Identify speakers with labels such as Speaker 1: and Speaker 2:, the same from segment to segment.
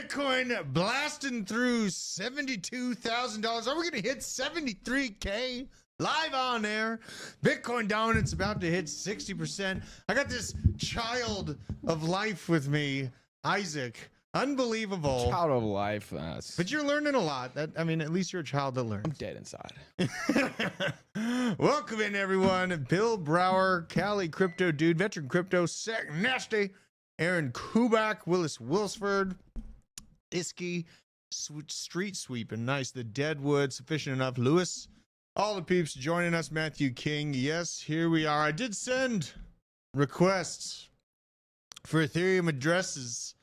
Speaker 1: Bitcoin blasting through $72,000. Are we going to hit 73K? Live on air. Bitcoin dominance about to hit 60%. I got this child of life with me, Isaac. Unbelievable.
Speaker 2: Child of life.
Speaker 1: But you're learning a lot. At least you're a child that learns.
Speaker 2: I'm dead inside.
Speaker 1: Welcome in, everyone. Bill Brower, Cali Crypto Dude, Veteran Crypto, Sec Nasty, Aaron Kubak, Willis Wilsford, Iski, Street Sweeping, nice. The Deadwood, Sufficient Enough, Lewis, all the peeps joining us, Matthew King. Yes, here we are. I did send requests for Ethereum addresses.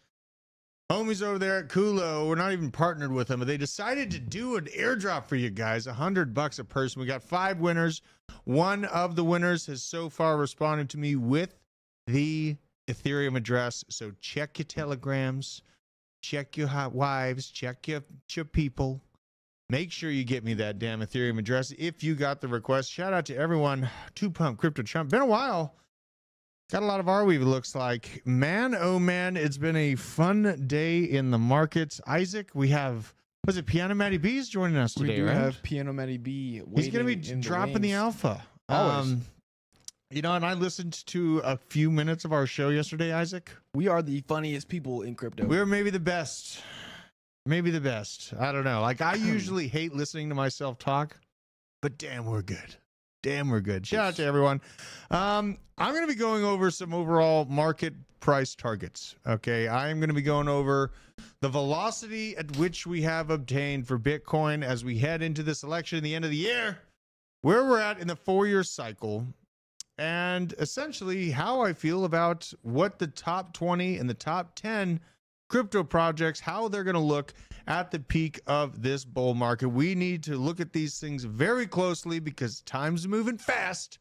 Speaker 1: Homies over there at Kulo, we're not even partnered with them, but they decided to do an airdrop for you guys, $100 a person. We got 5 winners. One of the winners has so far responded to me with the Ethereum address. So check your telegrams, check your hot wives, check your people. Make sure you get me that damn Ethereum address if you got the request. Shout out to everyone. 2Pump Crypto Chump. Been a while. Got a lot of Arweave, it looks like. Man, oh man, it's been a fun day in the markets. Isaac, we have, was it Piano Matty B's joining us today,
Speaker 2: we
Speaker 1: right?
Speaker 2: have Piano Matty B.
Speaker 1: He's going to be dropping the alpha.
Speaker 2: Always.
Speaker 1: You know, and I listened to a few minutes of our show yesterday, Isaac.
Speaker 2: We are the funniest people in crypto.
Speaker 1: We're maybe the best. Maybe the best. I don't know. Like, I usually hate listening to myself talk, but damn, we're good. Damn, we're good. Shout out to everyone. I'm going to be going over some overall market price targets. Okay. I am going to be going over the velocity at which we have obtained for Bitcoin as we head into this election at the end of the year, where we're at in the 4-year cycle, and essentially how I feel about what the top 20 and the top 10 crypto projects, how they're going to look at the peak of this bull market. We need to look at these things very closely because time's moving fast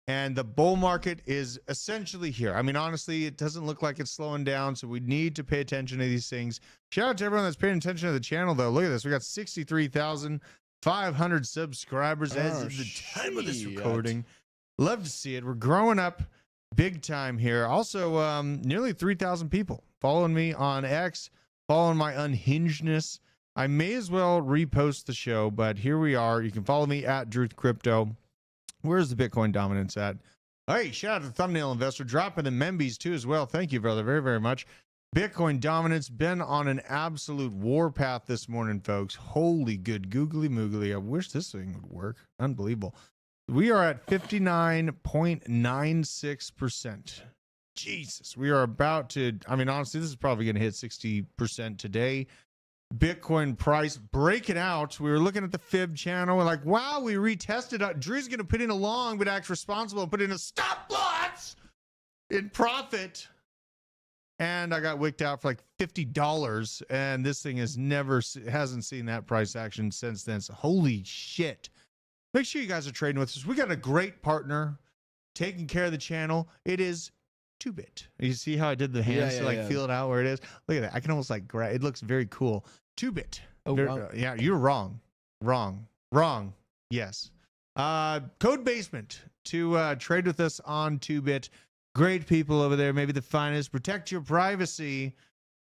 Speaker 1: and the bull market is essentially here. I mean, honestly, it doesn't look like it's slowing down, so we need to pay attention to these things. Shout out to everyone that's paying attention to the channel, though. Look at this. We got 63,500 subscribers as of the time of this recording. Love to see it. We're growing up big time here. Also, nearly 3,000 people following me on X, following my unhingedness. I may as well repost the show, but here we are. You can follow me at Druth Crypto. Where's the Bitcoin dominance at? Hey, shout out to the thumbnail investor, dropping the Membies too as well. Thank you, brother, very, very much. Bitcoin dominance been on an absolute warpath this morning, folks. Holy good googly moogly. I wish this thing would work. Unbelievable. We are at 59.96%. Jesus, we are about to, I mean, honestly, this is probably going to hit 60% today. Bitcoin price breaking out. We were looking at the Fib channel. We're like, wow, we retested. Drew's going to put in a long, but act responsible and put in a stop loss in profit. And I got wicked out for like $50. And this thing hasn't seen that price action since then. So holy shit. Make sure you guys are trading with us. We got a great partner taking care of the channel. It is 2Bit. You see how I did the hands to feel it out where it is? Look at that. I can almost like grab it. Looks very cool. 2Bit.
Speaker 2: Oh, wow.
Speaker 1: Yeah, you're wrong. Wrong. Yes. Code Basement to trade with us on 2Bit. Great people over there. Maybe the finest. Protect your privacy.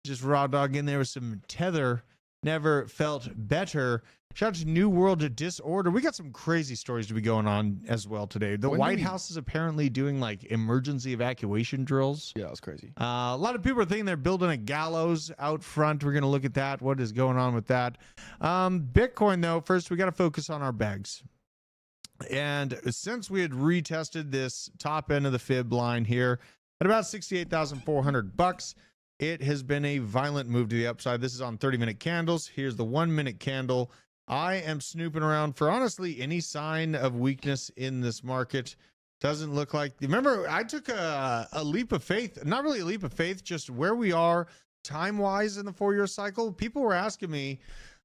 Speaker 1: Just raw dog in there with some tether. Never felt better. Shout out to New World of Disorder. We got some crazy stories to be going on as well today. The White House is apparently doing like emergency evacuation drills.
Speaker 2: Yeah, that's crazy.
Speaker 1: A lot of people are thinking they're building a gallows out front. We're going to look at that. What is going on with that? Bitcoin, though, first we got to focus on our bags. And since we had retested this top end of the fib line here at about $68,400, it has been a violent move to the upside. This is on 30-minute candles. Here's the 1-minute candle. I am snooping around for honestly any sign of weakness in this market. Doesn't look like. Remember, I took a leap of faith. Not really a leap of faith, just where we are time-wise in the 4-year cycle. People were asking me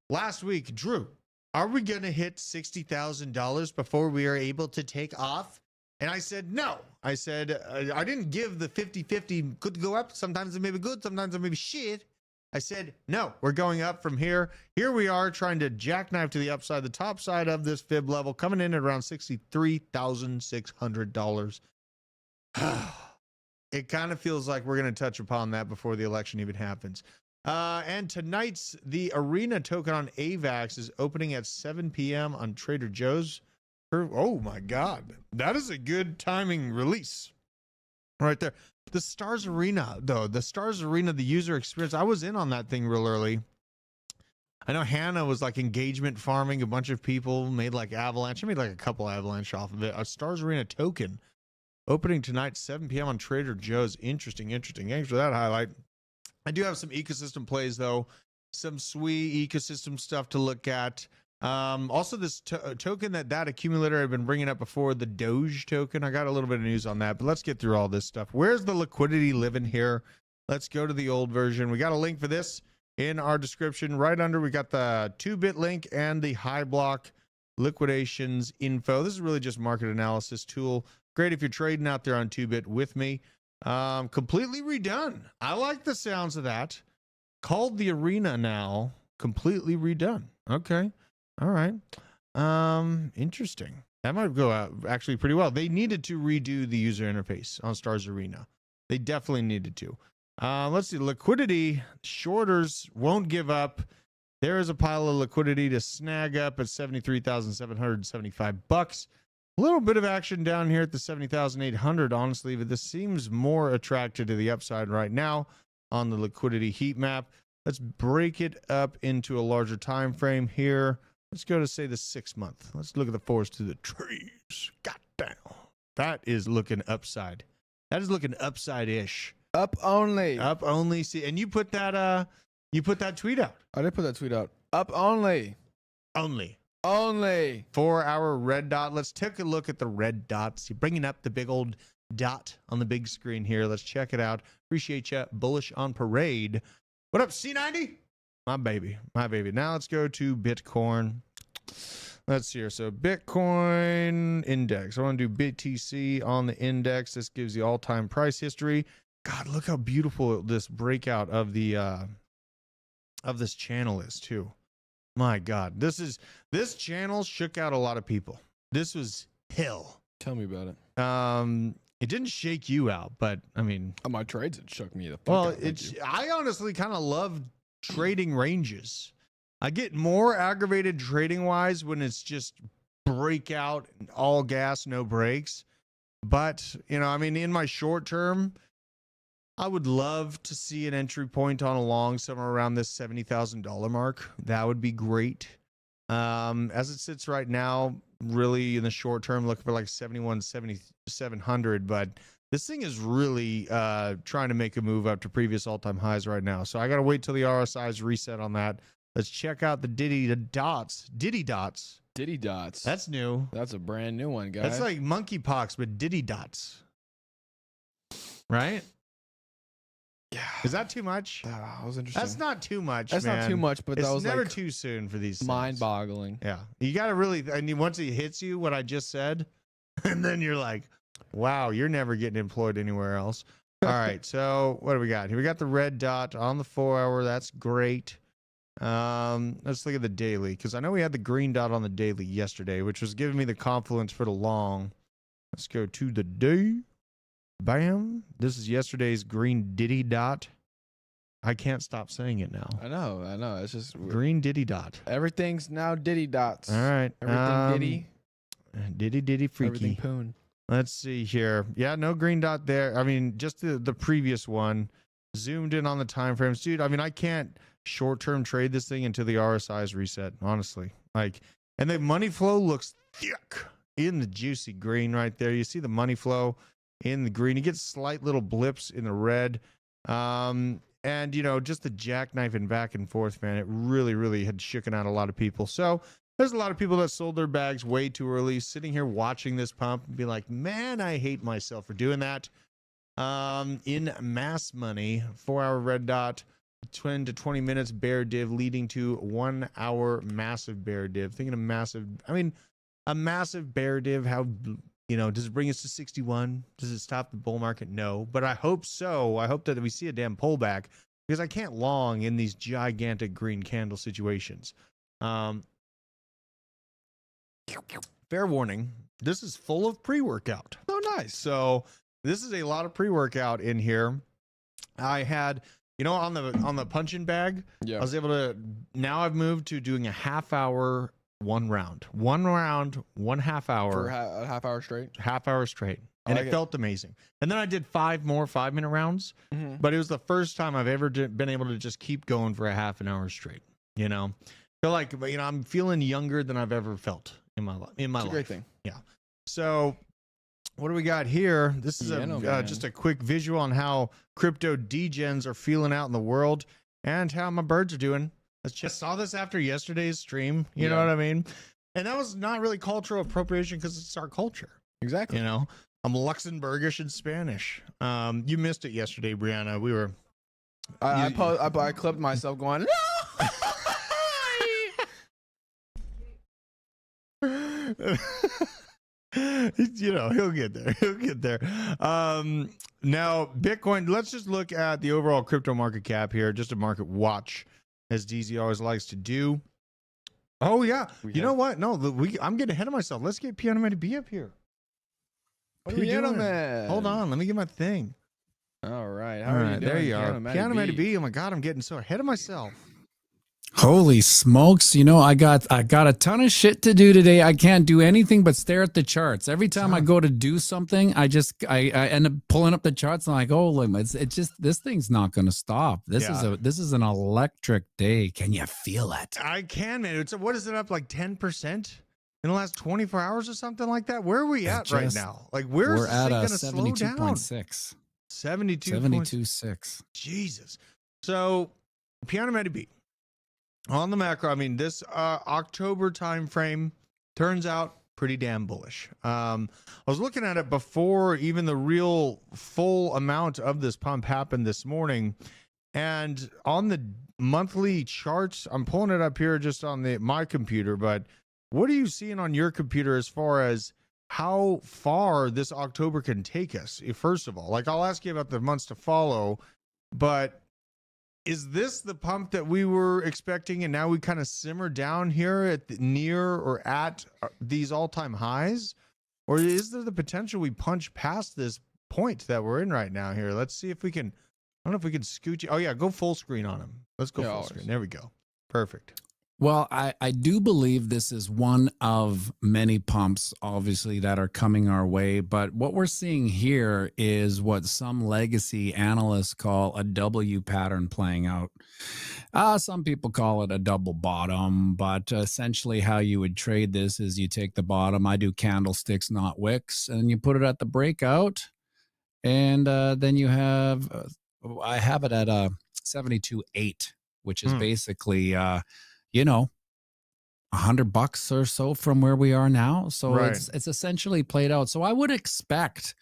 Speaker 1: last week, Drew, are we going to hit $60,000 before we are able to take off? And I said, no. I said, I didn't give the 50-50 could go up. Sometimes it may be good. Sometimes it may be shit. I said, no, we're going up from here. Here we are trying to jackknife to the upside, the top side of this fib level, coming in at around $63,600. It kind of feels like we're going to touch upon that before the election even happens. And tonight's the Arena token on AVAX is opening at 7 p.m. on Trader Joe's. Oh my God, that is a good timing release right there. The Stars Arena, though, the user experience, I was in on that thing real early. I know Hannah was like engagement farming. A bunch of people made like Avalanche. I made like a couple Avalanche off of it. A Stars Arena token opening tonight, 7 p.m. on Trader Joe's. Interesting. Thanks for that highlight. I do have some ecosystem plays, though. Some sweet ecosystem stuff to look at. Also, this token that accumulator I've been bringing up before, the Doge token. I got a little bit of news on that, but let's get through all this stuff. Where's the liquidity living here? Let's go to the old version. We got a link for this in our description. Right under, we got the 2-bit link and the high block liquidations info. This is really just market analysis tool. Great if you're trading out there on 2-bit with me. Completely redone. I like the sounds of that. Called the Arena now. Completely redone. Okay. All right. Interesting. That might go out actually pretty well. They needed to redo the user interface on Stars Arena. They definitely needed to. Let's see. Liquidity. Shorters won't give up. There is a pile of liquidity to snag up at $73,775. A little bit of action down here at the 70,800, honestly, but this seems more attracted to the upside right now on the liquidity heat map. Let's break it up into a larger time frame here. Let's go to, say, the 6 month. Let's look at the forest through the trees. God damn. That is looking upside. That is looking upside-ish.
Speaker 2: Up only.
Speaker 1: Up only. See, and you put that tweet out.
Speaker 2: I did put that tweet out. Up only.
Speaker 1: Only.
Speaker 2: 4-hour
Speaker 1: red dot. Let's take a look at the red dots. You're bringing up the big old dot on the big screen here. Let's check it out. Appreciate you. Bullish on parade. What up, C90? My baby. Now let's go to Bitcoin. Let's see here. So Bitcoin index. I want to do BTC on the index. This gives the all-time price history. God, look how beautiful this breakout of the of this channel is too. My God, this channel shook out a lot of people. This was hell.
Speaker 2: Tell me about it.
Speaker 1: It didn't shake you out, but I mean,
Speaker 2: on my trades, it shook me the fuck
Speaker 1: well,
Speaker 2: out.
Speaker 1: I honestly kind of love trading ranges. I get more aggravated trading wise when it's just breakout, all gas, no brakes. But I mean, in my short term, I would love to see an entry point on a long somewhere around this $70,000 mark. That would be great. As it sits right now, really in the short term, looking for like 7,700. But this thing is really trying to make a move up to previous all-time highs right now. So I got to wait till the RSI's reset on that. Let's check out the Diddy Dots. That's new.
Speaker 2: That's a brand new one, guys.
Speaker 1: That's like monkeypox, but Diddy Dots. Right?
Speaker 2: Yeah.
Speaker 1: Is that too much?
Speaker 2: That was interesting.
Speaker 1: That's not too much.
Speaker 2: That's
Speaker 1: man.
Speaker 2: not too much, but
Speaker 1: it's
Speaker 2: that was
Speaker 1: never
Speaker 2: like
Speaker 1: too soon for these things.
Speaker 2: mind-boggling.
Speaker 1: Yeah, you got to really. I mean, once it hits you, what I just said, and then you're like, "Wow, you're never getting employed anywhere else." All right, so what do we got here? We got the red dot on the 4-hour. That's great. Let's look at the daily because I know we had the green dot on the daily yesterday, which was giving me the confluence for the long. Let's go to the day. Bam. This is yesterday's green Diddy dot. I can't stop saying it now.
Speaker 2: I know. It's just
Speaker 1: green Diddy dot.
Speaker 2: Everything's now Diddy dots.
Speaker 1: All right.
Speaker 2: Everything
Speaker 1: Diddy freaky.
Speaker 2: Everything poon.
Speaker 1: Let's see here. Yeah, no green dot there. I mean, just the previous one. Zoomed in on the time frames. Dude, I mean, I can't short-term trade this thing until the RSI's reset, honestly. Like, and the money flow looks thick in the juicy green right there. You see the money flow in the green. You get slight little blips in the red. And, just the jackknifing back and forth, man, it really, really had shooken out a lot of people. So there's a lot of people that sold their bags way too early, sitting here watching this pump and be like, man, I hate myself for doing that. In mass money, 4-hour red dot, 10 to 20 minutes bear div leading to 1 hour massive bear div. Thinking of massive, I mean, a massive bear div, how... does it bring us to 61? Does it stop the bull market? No, but I hope so. I hope that we see a damn pullback because I can't long in these gigantic green candle situations. Fair warning, this is full of pre-workout. Oh, nice. So this is a lot of pre-workout in here. I had You know, on the punching bag,
Speaker 2: Yeah.
Speaker 1: I was able to. Now I've moved to doing a half hour, one round, 1.5 hour,
Speaker 2: For a half hour straight.
Speaker 1: half hour straight,
Speaker 2: I
Speaker 1: and
Speaker 2: like
Speaker 1: it
Speaker 2: it.
Speaker 1: felt amazing. And then I did 5 more 5-minute rounds, but it was the first time I've ever been able to just keep going for a half an hour straight. You know, feel like I'm feeling younger than I've ever felt in my life.
Speaker 2: It's a great thing.
Speaker 1: Yeah. So, what do we got here? This is just a quick visual on how crypto degens are feeling out in the world and how my birds are doing. I just saw this after yesterday's stream. You know what I mean? And that was not really cultural appropriation because it's our culture.
Speaker 2: Exactly.
Speaker 1: You know, I'm Luxembourgish and Spanish. You missed it yesterday, Brianna. We were.
Speaker 2: I clipped myself going, no!
Speaker 1: You know, he'll get there. Now Bitcoin, let's just look at the overall crypto market cap here, just a market watch, as DZ always likes to do. Oh yeah, you know what? No, I'm getting ahead of myself. Let's get Piano Man to be up here. What are we doing? Hold on, let me get my thing.
Speaker 2: All right, how are you doing?
Speaker 1: There you are. Piano Man to
Speaker 2: B.
Speaker 1: be. Oh my God, I'm getting so ahead of myself.
Speaker 3: Holy smokes, you know, I got a ton of shit to do today. I can't do anything but stare at the charts. Every time I go to do something, I end up pulling up the charts and I'm like, oh, it's just, this thing's not going to stop. This is an electric day. Can you feel it?
Speaker 1: I can, man. What is it up like 10% in the last 24 hours or something like that? Where are we at right now? Like we're
Speaker 3: at
Speaker 1: going to slow down?
Speaker 3: 72.6.
Speaker 1: 72.6. Jesus. So Piano Man to be. On the macro, I mean, this October timeframe turns out pretty damn bullish. I was looking at it before even the real full amount of this pump happened this morning. And on the monthly charts, I'm pulling it up here just on my computer, but what are you seeing on your computer as far as how far this October can take us? First of all, like I'll ask you about the months to follow, but is this the pump that we were expecting and now we kind of simmer down here at near or at these all-time highs? Or is there the potential we punch past this point that we're in right now here? Let's see if we can, I don't know if we can scoot you. Oh yeah, go full screen on him. Let's go full screen. There we go. Perfect.
Speaker 3: Well, I do believe this is one of many pumps, obviously, that are coming our way. But what we're seeing here is what some legacy analysts call a W pattern playing out. Some people call it a double bottom, but essentially how you would trade this is you take the bottom. I do candlesticks, not wicks, and you put it at the breakout. And then you have, I have it at 72.8, which is basically... you know, $100 or so from where we are now. So it's essentially played out. So I would expect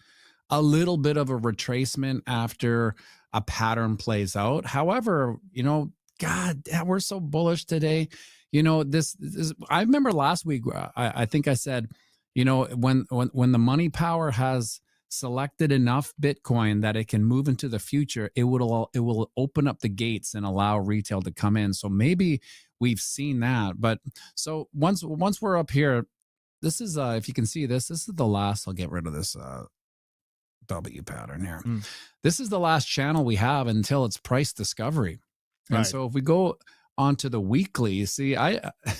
Speaker 3: a little bit of a retracement after a pattern plays out. However, you know, God, we're so bullish today. You know, this I remember last week, I think I said, you know, when the money power has selected enough Bitcoin that it can move into the future, it will open up the gates and allow retail to come in. So maybe we've seen that. But so once we're up here, this is if you can see this is the last. I'll get rid of this W pattern here. This is the last channel we have until it's price discovery. And so if we go onto the weekly, see,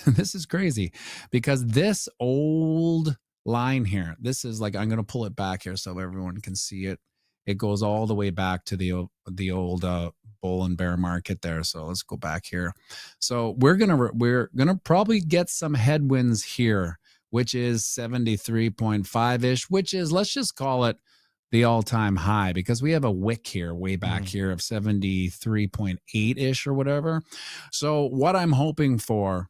Speaker 3: this is crazy because this old line here, this is like, I'm going to pull it back here so everyone can see it. It goes all the way back to the old bull and bear market there. So let's go back here. So we're gonna probably get some headwinds here, which is 73.5-ish, which is, let's just call it the all-time high, because we have a wick here way back here of 73.8-ish or whatever. So what I'm hoping for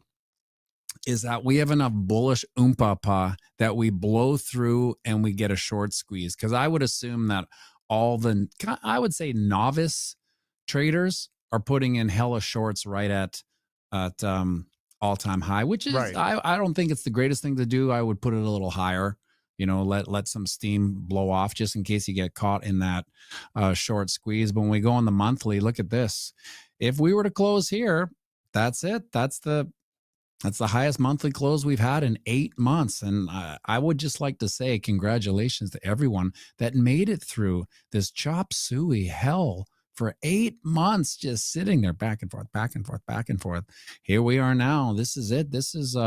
Speaker 3: is that we have enough bullish oompah that we blow through and we get a short squeeze. Because I would assume that all the, I would say, novice traders are putting in hella shorts right at all-time high, which is, I don't think it's the greatest thing to do. I would put it a little higher, you know, let some steam blow off just in case you get caught in that short squeeze. But when we go on the monthly, look at this. If we were to close here, that's it. That's the highest monthly close we've had in 8 months. And I would just like to say congratulations to everyone that made it through this chop suey hell for 8 months, just sitting there back and forth, back and forth, back and forth. Here we are now. This is it. This is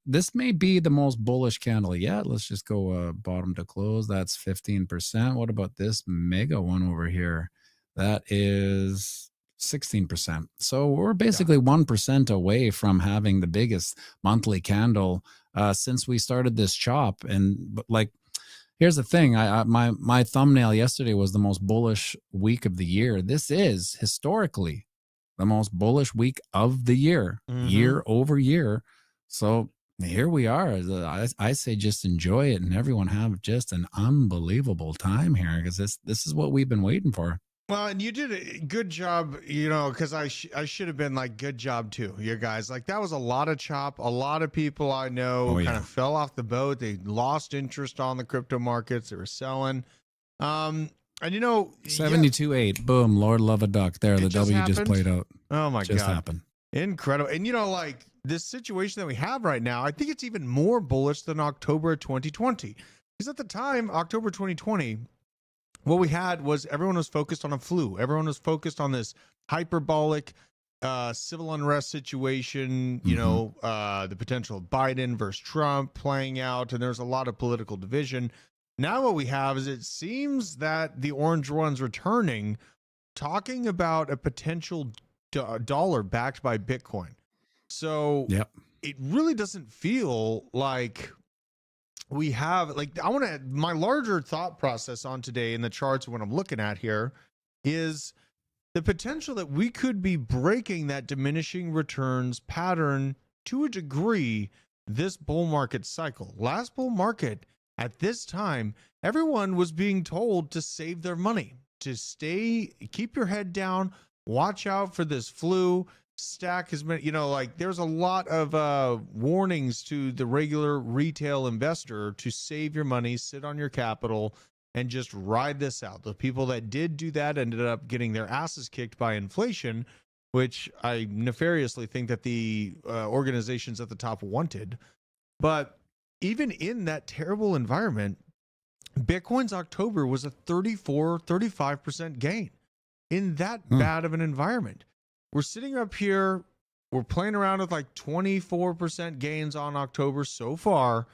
Speaker 3: this may be the most bullish candle yet. Let's just go bottom to close. That's 15%. What about this mega one over here? That is 16%. So we're basically 1% away from having the biggest monthly candle since we started this chop. And like, here's the thing. My thumbnail yesterday was the most bullish week of the year. This is historically the most bullish week of the year, year over year. So here we are. I say just enjoy it, and everyone have just an unbelievable time here, because this is what we've been waiting for.
Speaker 1: Well, and you did a good job, you know, because I should have been like, good job too, you guys. Like, that was a lot of chop. A lot of people I know kind of fell off the boat. They lost interest on the crypto markets. They were selling. And you know,
Speaker 3: 72.8, boom, Lord love a duck. There, the W
Speaker 1: happened.
Speaker 3: Just played out.
Speaker 1: Oh my
Speaker 3: just
Speaker 1: God.
Speaker 3: Happened.
Speaker 1: Incredible. And you know, like, this situation that we have right now, I think it's even more bullish than October 2020. Because at the time, October 2020, what we had was everyone was focused on a flu. Everyone was focused on this hyperbolic civil unrest situation, you know, the potential of Biden versus Trump playing out, and there's a lot of political division. Now what we have is, it seems that the orange one's returning, talking about a potential dollar backed by Bitcoin. So it really doesn't feel like we have, like, I want to, my larger thought process on today in the charts and what I'm looking at here is the potential that we could be breaking that diminishing returns pattern to a degree this bull market cycle. Last bull market, at this time, everyone was being told to save their money, to keep your head down, watch out for this flu. Stack has been, you know, like, there's a lot of warnings to the regular retail investor to save your money, sit on your capital, and just ride this out. The people that did do that ended up getting their asses kicked by inflation, which I nefariously think that the organizations at the top wanted. But even in that terrible environment, Bitcoin's October was a 35% gain in that bad of an environment. We're sitting up here, we're playing around with like 24% gains on October so far.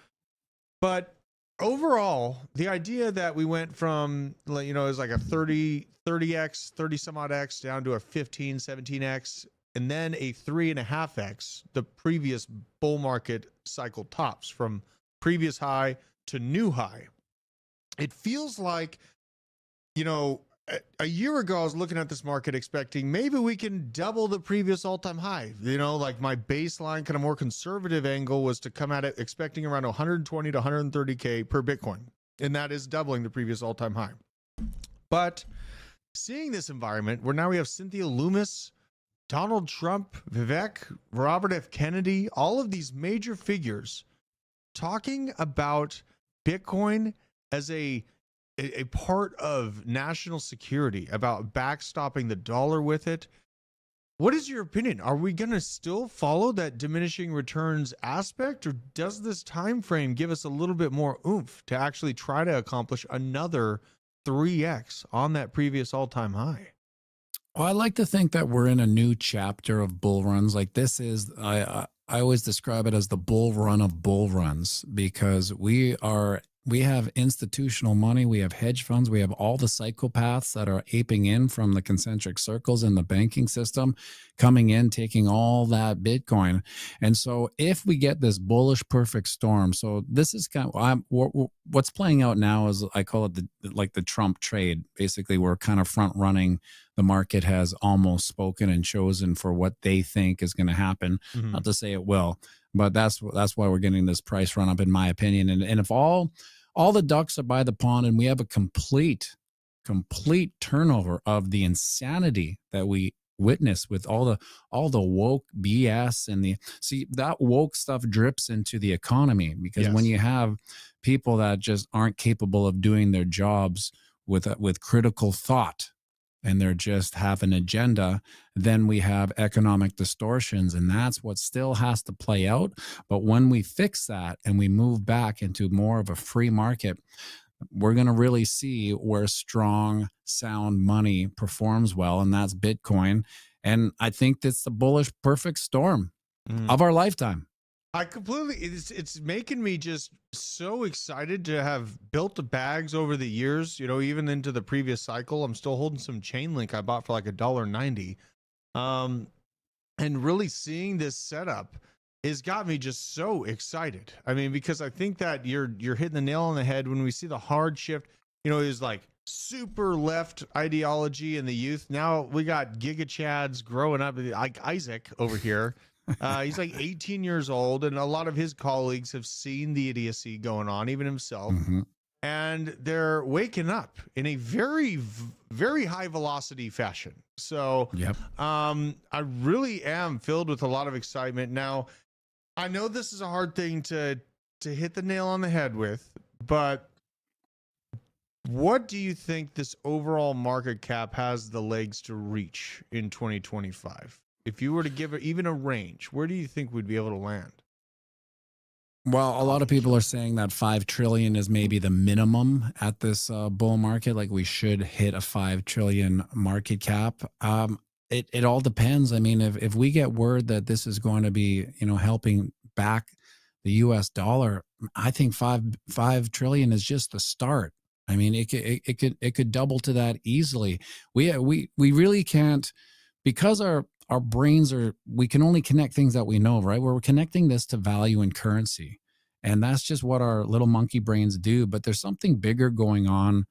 Speaker 1: But overall, the idea that we went from, you know, it was like a 30x, 30 some odd X down to a 15, 17x, and then a 3.5x, the previous bull market cycle tops from previous high to new high. It feels like, you know, a year ago, I was looking at this market expecting maybe we can double the previous all-time high. You know, like, my baseline kind of more conservative angle was to come at it expecting around 120 to 130K per Bitcoin. And that is doubling the previous all-time high. But seeing this environment where now we have Cynthia Loomis, Donald Trump, Vivek, Robert F. Kennedy, all of these major figures talking about Bitcoin as a part of national security, about backstopping the dollar with it. What is your opinion? Are we going to still follow that diminishing returns aspect, or does this time frame give us a little bit more oomph to actually try to accomplish another 3x on that previous all-time high?
Speaker 3: Well, I like to think that we're in a new chapter of bull runs. Like, this is, I always describe it as the bull run of bull runs, because we have institutional money, we have hedge funds, we have all the psychopaths that are aping in from the concentric circles in the banking system, coming in, taking all that Bitcoin. And so if we get this bullish perfect storm, so this is kind of what's playing out now is, I call it the Trump trade. Basically, we're kind of front running. The market has almost spoken and chosen for what they think is going to happen. Not to say it will, but that's why we're getting this price run up, in my opinion. And if all the ducks are by the pond, and we have a complete turnover of the insanity that we witness with all the woke BS and that woke stuff drips into the economy, because when you have people that just aren't capable of doing their jobs with critical thought, and they're just have an agenda, then we have economic distortions, and that's what still has to play out. But when we fix that and we move back into more of a free market, we're going to really see where strong, sound money performs well, and that's Bitcoin. And I think that's the bullish perfect storm of our lifetime.
Speaker 1: I completely, it's making me just so excited to have built the bags over the years, even into the previous cycle. I'm still holding some chain link I bought for like $1.90. And really seeing this setup has got me just so excited. I mean, because I think that you're hitting the nail on the head when we see the hard shift, is like super left ideology in the youth. Now we got Giga Chads growing up, like Isaac over here. He's like 18 years old, and a lot of his colleagues have seen the idiocy going on, even himself. And they're waking up in a very, very high velocity fashion. So I really am filled with a lot of excitement. Now, I know this is a hard thing to hit the nail on the head with, but what do you think this overall market cap has the legs to reach in 2025? If you were to give it even a range, where do you think we'd be able to land?
Speaker 3: Well, a lot of people are saying that 5 trillion is maybe the minimum at this bull market. Like we should hit a 5 trillion market cap. It all depends. I mean, if we get word that this is going to be, helping back the US dollar, I think 5 trillion is just the start. I mean, it could double to that easily. We really can't, because our brains we can only connect things that we know, right? We're connecting this to value and currency. And that's just what our little monkey brains do. But there's something bigger going on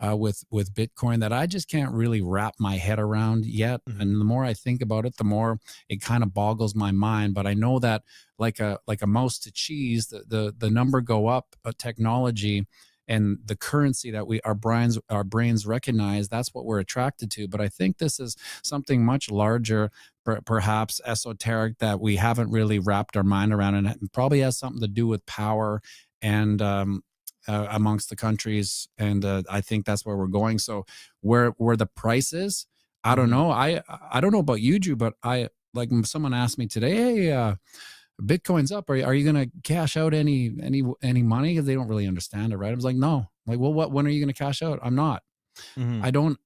Speaker 3: with Bitcoin that I just can't really wrap my head around yet. And the more I think about it, the more it kind of boggles my mind. But I know that like a mouse to cheese, the number go up, technology and the currency that our brains recognize, that's what we're attracted to. But I think this is something much larger, perhaps esoteric, that we haven't really wrapped our mind around, and it probably has something to do with power and amongst the countries. And I think that's where we're going. So where the price is, I don't know. I don't know about you, Drew, but like someone asked me today, hey, Bitcoin's up. Are you going to cash out any money? Because they don't really understand it, right? I was like, no. I'm like, well, when are you going to cash out? I'm not. I don't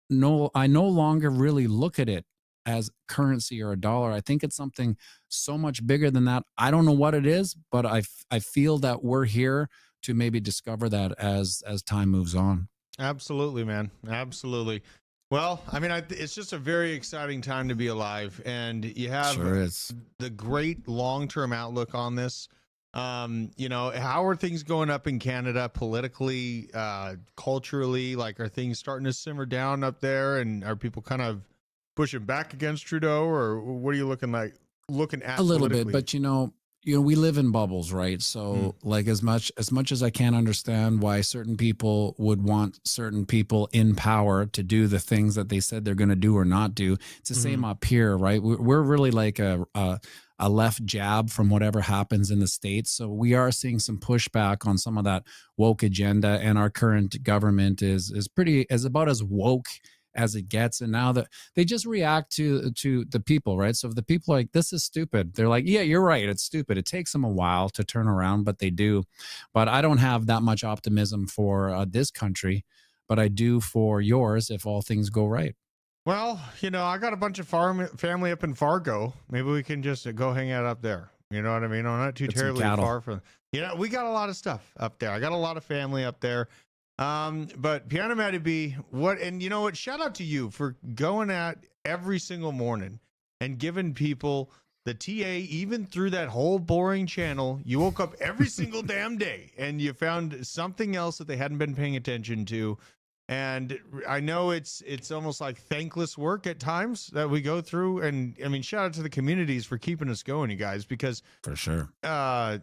Speaker 3: know. I no longer really look at it as currency or a dollar. I think it's something so much bigger than that. I don't know what it is, but I feel that we're here to maybe discover that as time moves on.
Speaker 1: Absolutely, man. Absolutely. Well, I mean, it's just a very exciting time to be alive, and you have the great long-term outlook on this. How are things going up in Canada politically, culturally? Like, are things starting to simmer down up there, and are people kind of pushing back against Trudeau, or what are you looking at?
Speaker 3: A little bit, but we live in bubbles, right? So like as much as I can't understand why certain people would want certain people in power to do the things that they said they're going to do or not do, it's the same up here, right? We're really like a left jab from whatever happens in the States. So we are seeing some pushback on some of that woke agenda, and our current government is about as woke as it gets. And now that they just react to the people, right? So if the people are like, this is stupid, they're like, yeah, you're right, it's stupid. It takes them a while to turn around, but they do. But I don't have that much optimism for this country, but I do for yours if all things go right.
Speaker 1: Well, I got a bunch of family up in Fargo. Maybe we can just go hang out up there. You know what I mean? I'm not too terribly far from. We got a lot of stuff up there. I got a lot of family up there. But Piano Matty B, and you know what? Shout out to you for going at every single morning and giving people the TA, even through that whole boring channel. You woke up every single damn day and you found something else that they hadn't been paying attention to. And I know it's almost like thankless work at times that we go through. And I mean, shout out to the communities for keeping us going, you guys, because
Speaker 3: for sure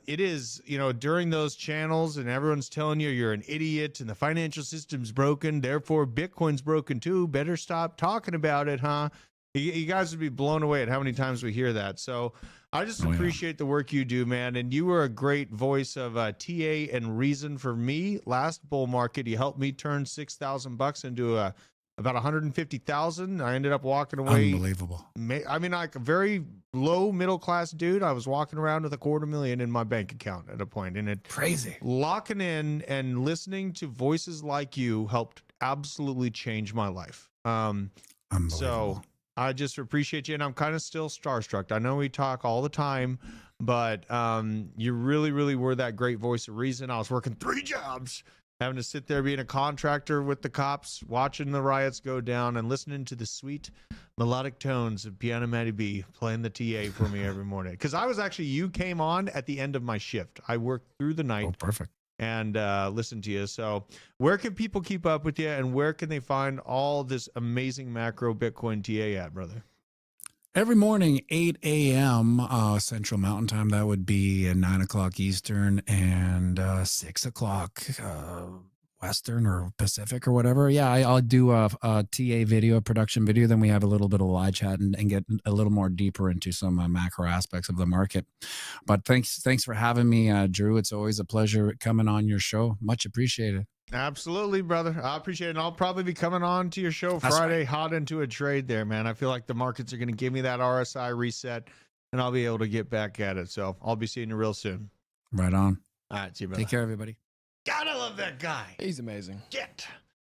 Speaker 1: it is, during those channels and everyone's telling you you're an idiot and the financial system's broken, therefore Bitcoin's broken too. Better stop talking about it, huh? You guys would be blown away at how many times we hear that. So I just appreciate the work you do, man. And you were a great voice of TA and reason for me. Last bull market, you helped me turn $6,000 into a about 150,000. I ended up walking away.
Speaker 3: Unbelievable.
Speaker 1: I mean, like a very low middle class dude. I was walking around with $250,000 in my bank account at a point, and it
Speaker 3: Crazy.
Speaker 1: locking in and listening to voices like you helped absolutely change my life.
Speaker 3: Unbelievable.
Speaker 1: So I just appreciate you, and I'm kind of still starstruck. I know we talk all the time, but you really, really were that great voice of reason. I was working 3 jobs, having to sit there being a contractor with the cops, watching the riots go down, and listening to the sweet melodic tones of Piano Matty B playing the TA for me every morning. Because you came on at the end of my shift. I worked through the night.
Speaker 3: Oh, perfect.
Speaker 1: And listen to you. So where can people keep up with you, and where can they find all this amazing macro Bitcoin TA at, brother?
Speaker 3: Every morning, 8 a.m. Central Mountain Time. That would be 9 o'clock Eastern and 6 o'clock Western or Pacific or whatever. Yeah, I'll do a TA video, a production video. Then we have a little bit of live chat and get a little more deeper into some macro aspects of the market. But thanks for having me, Drew. It's always a pleasure coming on your show. Much appreciated.
Speaker 1: Absolutely, brother. I appreciate it. And I'll probably be coming on to your show
Speaker 3: That's
Speaker 1: Friday,
Speaker 3: right.
Speaker 1: hot into a trade there, man. I feel like the markets are going to give me that RSI reset, and I'll be able to get back at it. So I'll be seeing you real soon.
Speaker 3: Right on.
Speaker 1: All right, see you, brother.
Speaker 3: Take care, everybody.
Speaker 1: God, I love that guy.
Speaker 2: He's amazing.
Speaker 1: Shit.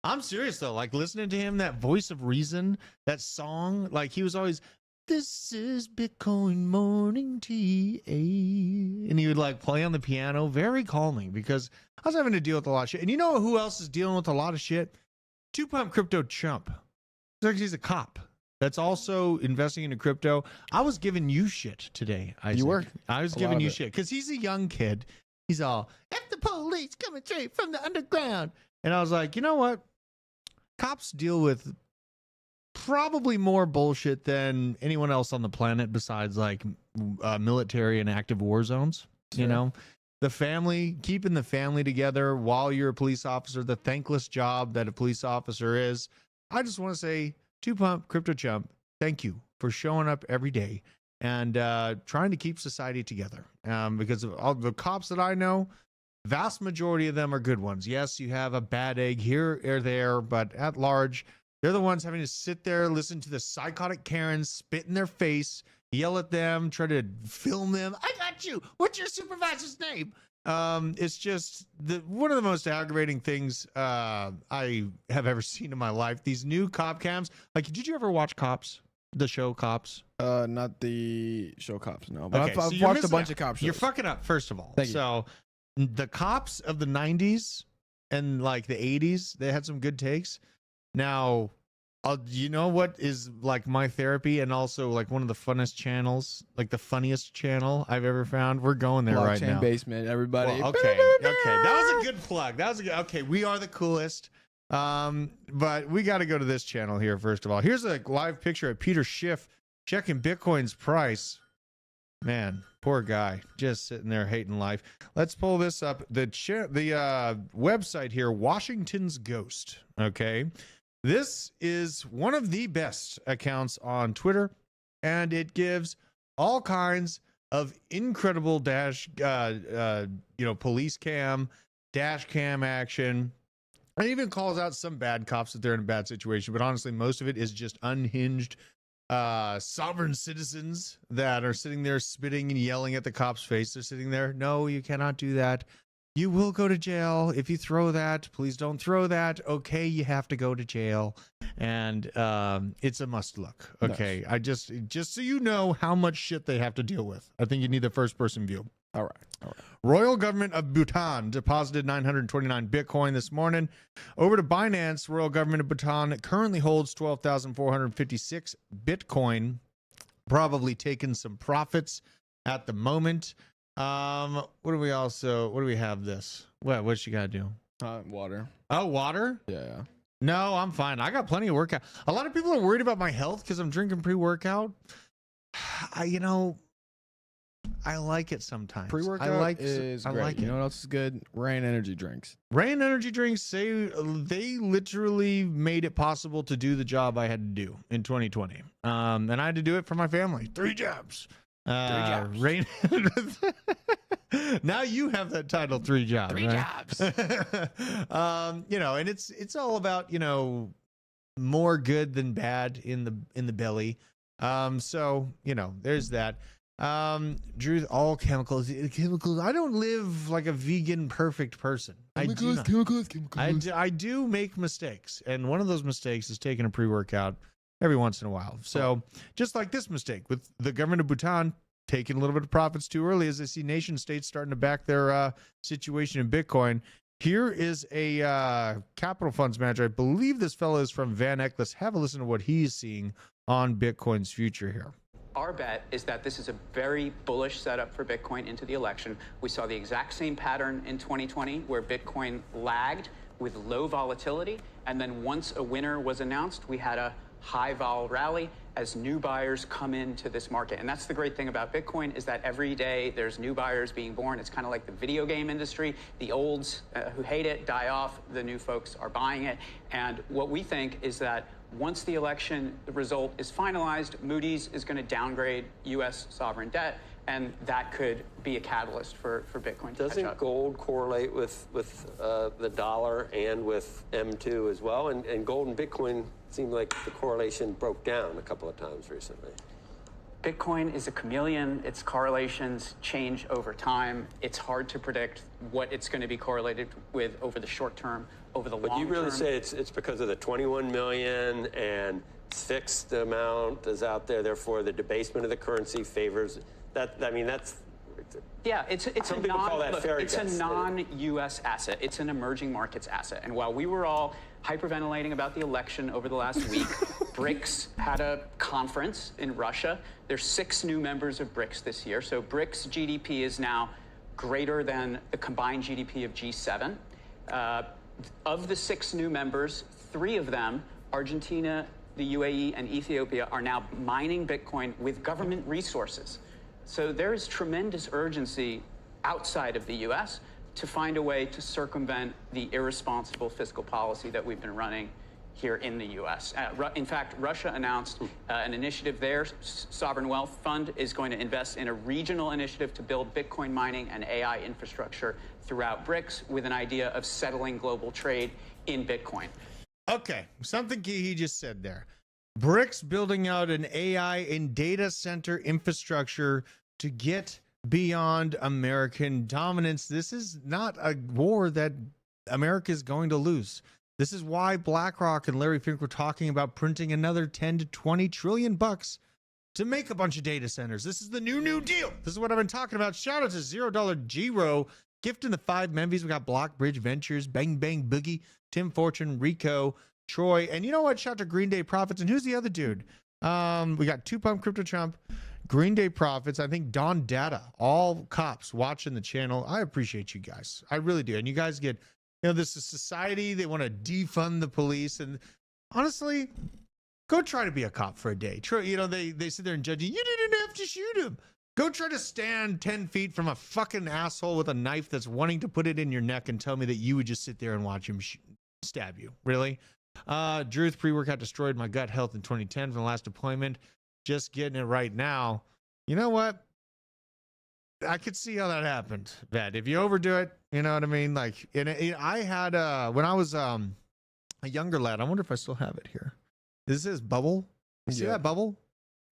Speaker 1: I'm serious, though. Like, listening to him, that voice of reason, that song, like, he was always, "This is Bitcoin morning tea." And he would, like, play on the piano. Very calming, because I was having to deal with a lot of shit. And you know who else is dealing with a lot of shit? 2Pump Crypto Chump. He's a cop that's also investing into crypto. I was giving you shit today, Isaac.
Speaker 2: You were?
Speaker 1: I was
Speaker 2: A lot
Speaker 1: giving
Speaker 2: of
Speaker 1: you
Speaker 2: it.
Speaker 1: shit because he's a young kid. He's all, "F the police coming straight from the underground." And I was like, you know what? Cops deal with probably more bullshit than anyone else on the planet besides like military and active war zones. You
Speaker 2: Sure.
Speaker 1: know, the family, keeping the family together while you're a police officer, the thankless job that a police officer is. I just want to say, 2Pump Crypto Chump, thank you for showing up every day and trying to keep society together. Because of all the cops that I know, vast majority of them are good ones. Yes, you have a bad egg here or there, but at large, they're the ones having to sit there, listen to the psychotic Karens spit in their face, yell at them, try to film them. "I got you. What's your supervisor's name?" It's just one of the most aggravating things I have ever seen in my life. These new cop cams. Like, did you ever watch Cops? The show Cops?
Speaker 2: Not the show Cops, no. But
Speaker 1: Okay, so
Speaker 2: I've
Speaker 1: you're
Speaker 2: watched a
Speaker 1: missing
Speaker 2: bunch
Speaker 1: out.
Speaker 2: of cop shows.
Speaker 1: You're fucking up, first of all.
Speaker 2: Thank you.
Speaker 1: So the cops of the 90s and like the 80s, they had some good takes. Now, you know what is like my therapy and also like one of the funnest channels, like the funniest channel I've ever found? We're going there right
Speaker 2: Blockchain
Speaker 1: now.
Speaker 2: Basement, everybody.
Speaker 1: Well, okay. That was a good plug. That was a good. Okay, we are the coolest. But we got to go to this channel here first of all. Here's a live picture of Peter Schiff checking Bitcoin's price. Man, poor guy, just sitting there hating life. Let's pull this up. The website here, Washington's Ghost. Okay, this is one of the best accounts on Twitter, and it gives all kinds of incredible police cam, dash cam action. It even calls out some bad cops that they're in a bad situation, but honestly, most of it is just unhinged sovereign citizens that are sitting there spitting and yelling at the cop's face. They're sitting there, "No, you cannot do that. You will go to jail if you throw that. Please don't throw that. Okay, you have to go to jail." And it's a must look. Okay, nice. I just so you know how much shit they have to deal with. I think you need the first person view.
Speaker 2: All right.
Speaker 1: Royal Government of Bhutan deposited 929 Bitcoin this morning. Over to Binance, Royal Government of Bhutan currently holds 12,456 Bitcoin, probably taking some profits at the moment. What do we have this? What you got to do?
Speaker 2: Water.
Speaker 1: Oh, water?
Speaker 2: Yeah.
Speaker 1: No, I'm fine. I got plenty of workout. A lot of people are worried about my health because I'm drinking pre-workout. I like it sometimes.
Speaker 2: Pre-workout is
Speaker 1: I
Speaker 2: great.
Speaker 1: like it.
Speaker 2: You know what else is good? Rain energy drinks.
Speaker 1: Rain energy drinks say they literally made it possible to do the job I had to do in 2020. And I had to do it for my family. 3 jobs.
Speaker 2: 3 jobs.
Speaker 1: Rain. Now you have that title, 3 jobs.
Speaker 2: 3
Speaker 1: right?
Speaker 2: jobs.
Speaker 1: And it's all about, more good than bad in the belly. So there's that. Drew, all chemicals. I don't live like a vegan perfect person.
Speaker 2: Chemicals.
Speaker 1: I do make mistakes, and one of those mistakes is taking a pre-workout every once in a while. So just like this mistake with the government of Bhutan taking a little bit of profits too early as they see nation states starting to back their situation in Bitcoin. Here is a capital funds manager. I believe this fellow is from Van Eck. Let's have a listen to what he's seeing on Bitcoin's future here.
Speaker 4: Our bet is that this is a very bullish setup for Bitcoin into the election. We saw the exact same pattern in 2020 where Bitcoin lagged with low volatility. And then once a winner was announced, we had a high vol rally as new buyers come into this market. And that's the great thing about Bitcoin is that every day there's new buyers being born. It's kind of like the video game industry. The olds who hate it die off. The new folks are buying it. And what we think is that once the election result is finalized, Moody's is going to downgrade U.S. sovereign debt, and that could be a catalyst for Bitcoin to
Speaker 5: Doesn't
Speaker 4: catch up.
Speaker 5: gold correlate with the dollar and with M2 as well? And gold and Bitcoin seemed like the correlation broke down a couple of times recently.
Speaker 4: Bitcoin is a chameleon. Its correlations change over time. It's hard to predict what it's going to be correlated with over the short term, over the long term.
Speaker 5: But you really say it's because of the 21 million and fixed amount is out there, therefore the debasement of the currency favors that. I mean, that's.
Speaker 4: Yeah, it's
Speaker 5: Some
Speaker 4: a
Speaker 5: people call that fairy
Speaker 4: it's a
Speaker 5: dust.
Speaker 4: non-U.S. asset. It's an emerging markets asset. And while we were all hyperventilating about the election over the last week, BRICS had a conference in Russia. There's 6 new members of BRICS this year. So BRICS GDP is now greater than the combined GDP of G7. Of the 6 new members, 3 of them, Argentina, the UAE, and Ethiopia, are now mining Bitcoin with government resources. So there is tremendous urgency outside of the U.S. to find a way to circumvent the irresponsible fiscal policy that we've been running here in the U.S. In fact, Russia announced an initiative. Their sovereign wealth fund is going to invest in a regional initiative to build Bitcoin mining and AI infrastructure throughout BRICS with an idea of settling global trade in Bitcoin.
Speaker 1: Okay, something key he just said there. BRICS building out an AI and data center infrastructure to get beyond American dominance. This is not a war that America is going to lose. This is why BlackRock and Larry Fink were talking about printing another 10 to 20 trillion bucks to make a bunch of data centers. This is the new deal. This is what I've been talking about. Shout out to $0 Giro, gifting the 5 Membies. We got Blockbridge Ventures, Bang Bang Boogie, Tim Fortune, Rico, Troy, and you know what? Shout out to Green Day Profits. And who's the other dude? We got 2 Pump Crypto Chump, Green Day Profits. I think Don Data, all cops watching the channel. I appreciate you guys. I really do. And you guys get, this is society. They want to defund the police. And honestly, go try to be a cop for a day. They sit there and judge you. You didn't have to shoot him. Go try to stand 10 feet from a fucking asshole with a knife that's wanting to put it in your neck and tell me that you would just sit there and watch him stab you. Really? Drew's pre-workout destroyed my gut health in 2010 from the last deployment. Just getting it right now. You know what? I could see how that happened, Vet. If you overdo it, you know what I mean? Like, I had, when I was a younger lad, I wonder if I still have it here. This is bubble. You see that bubble?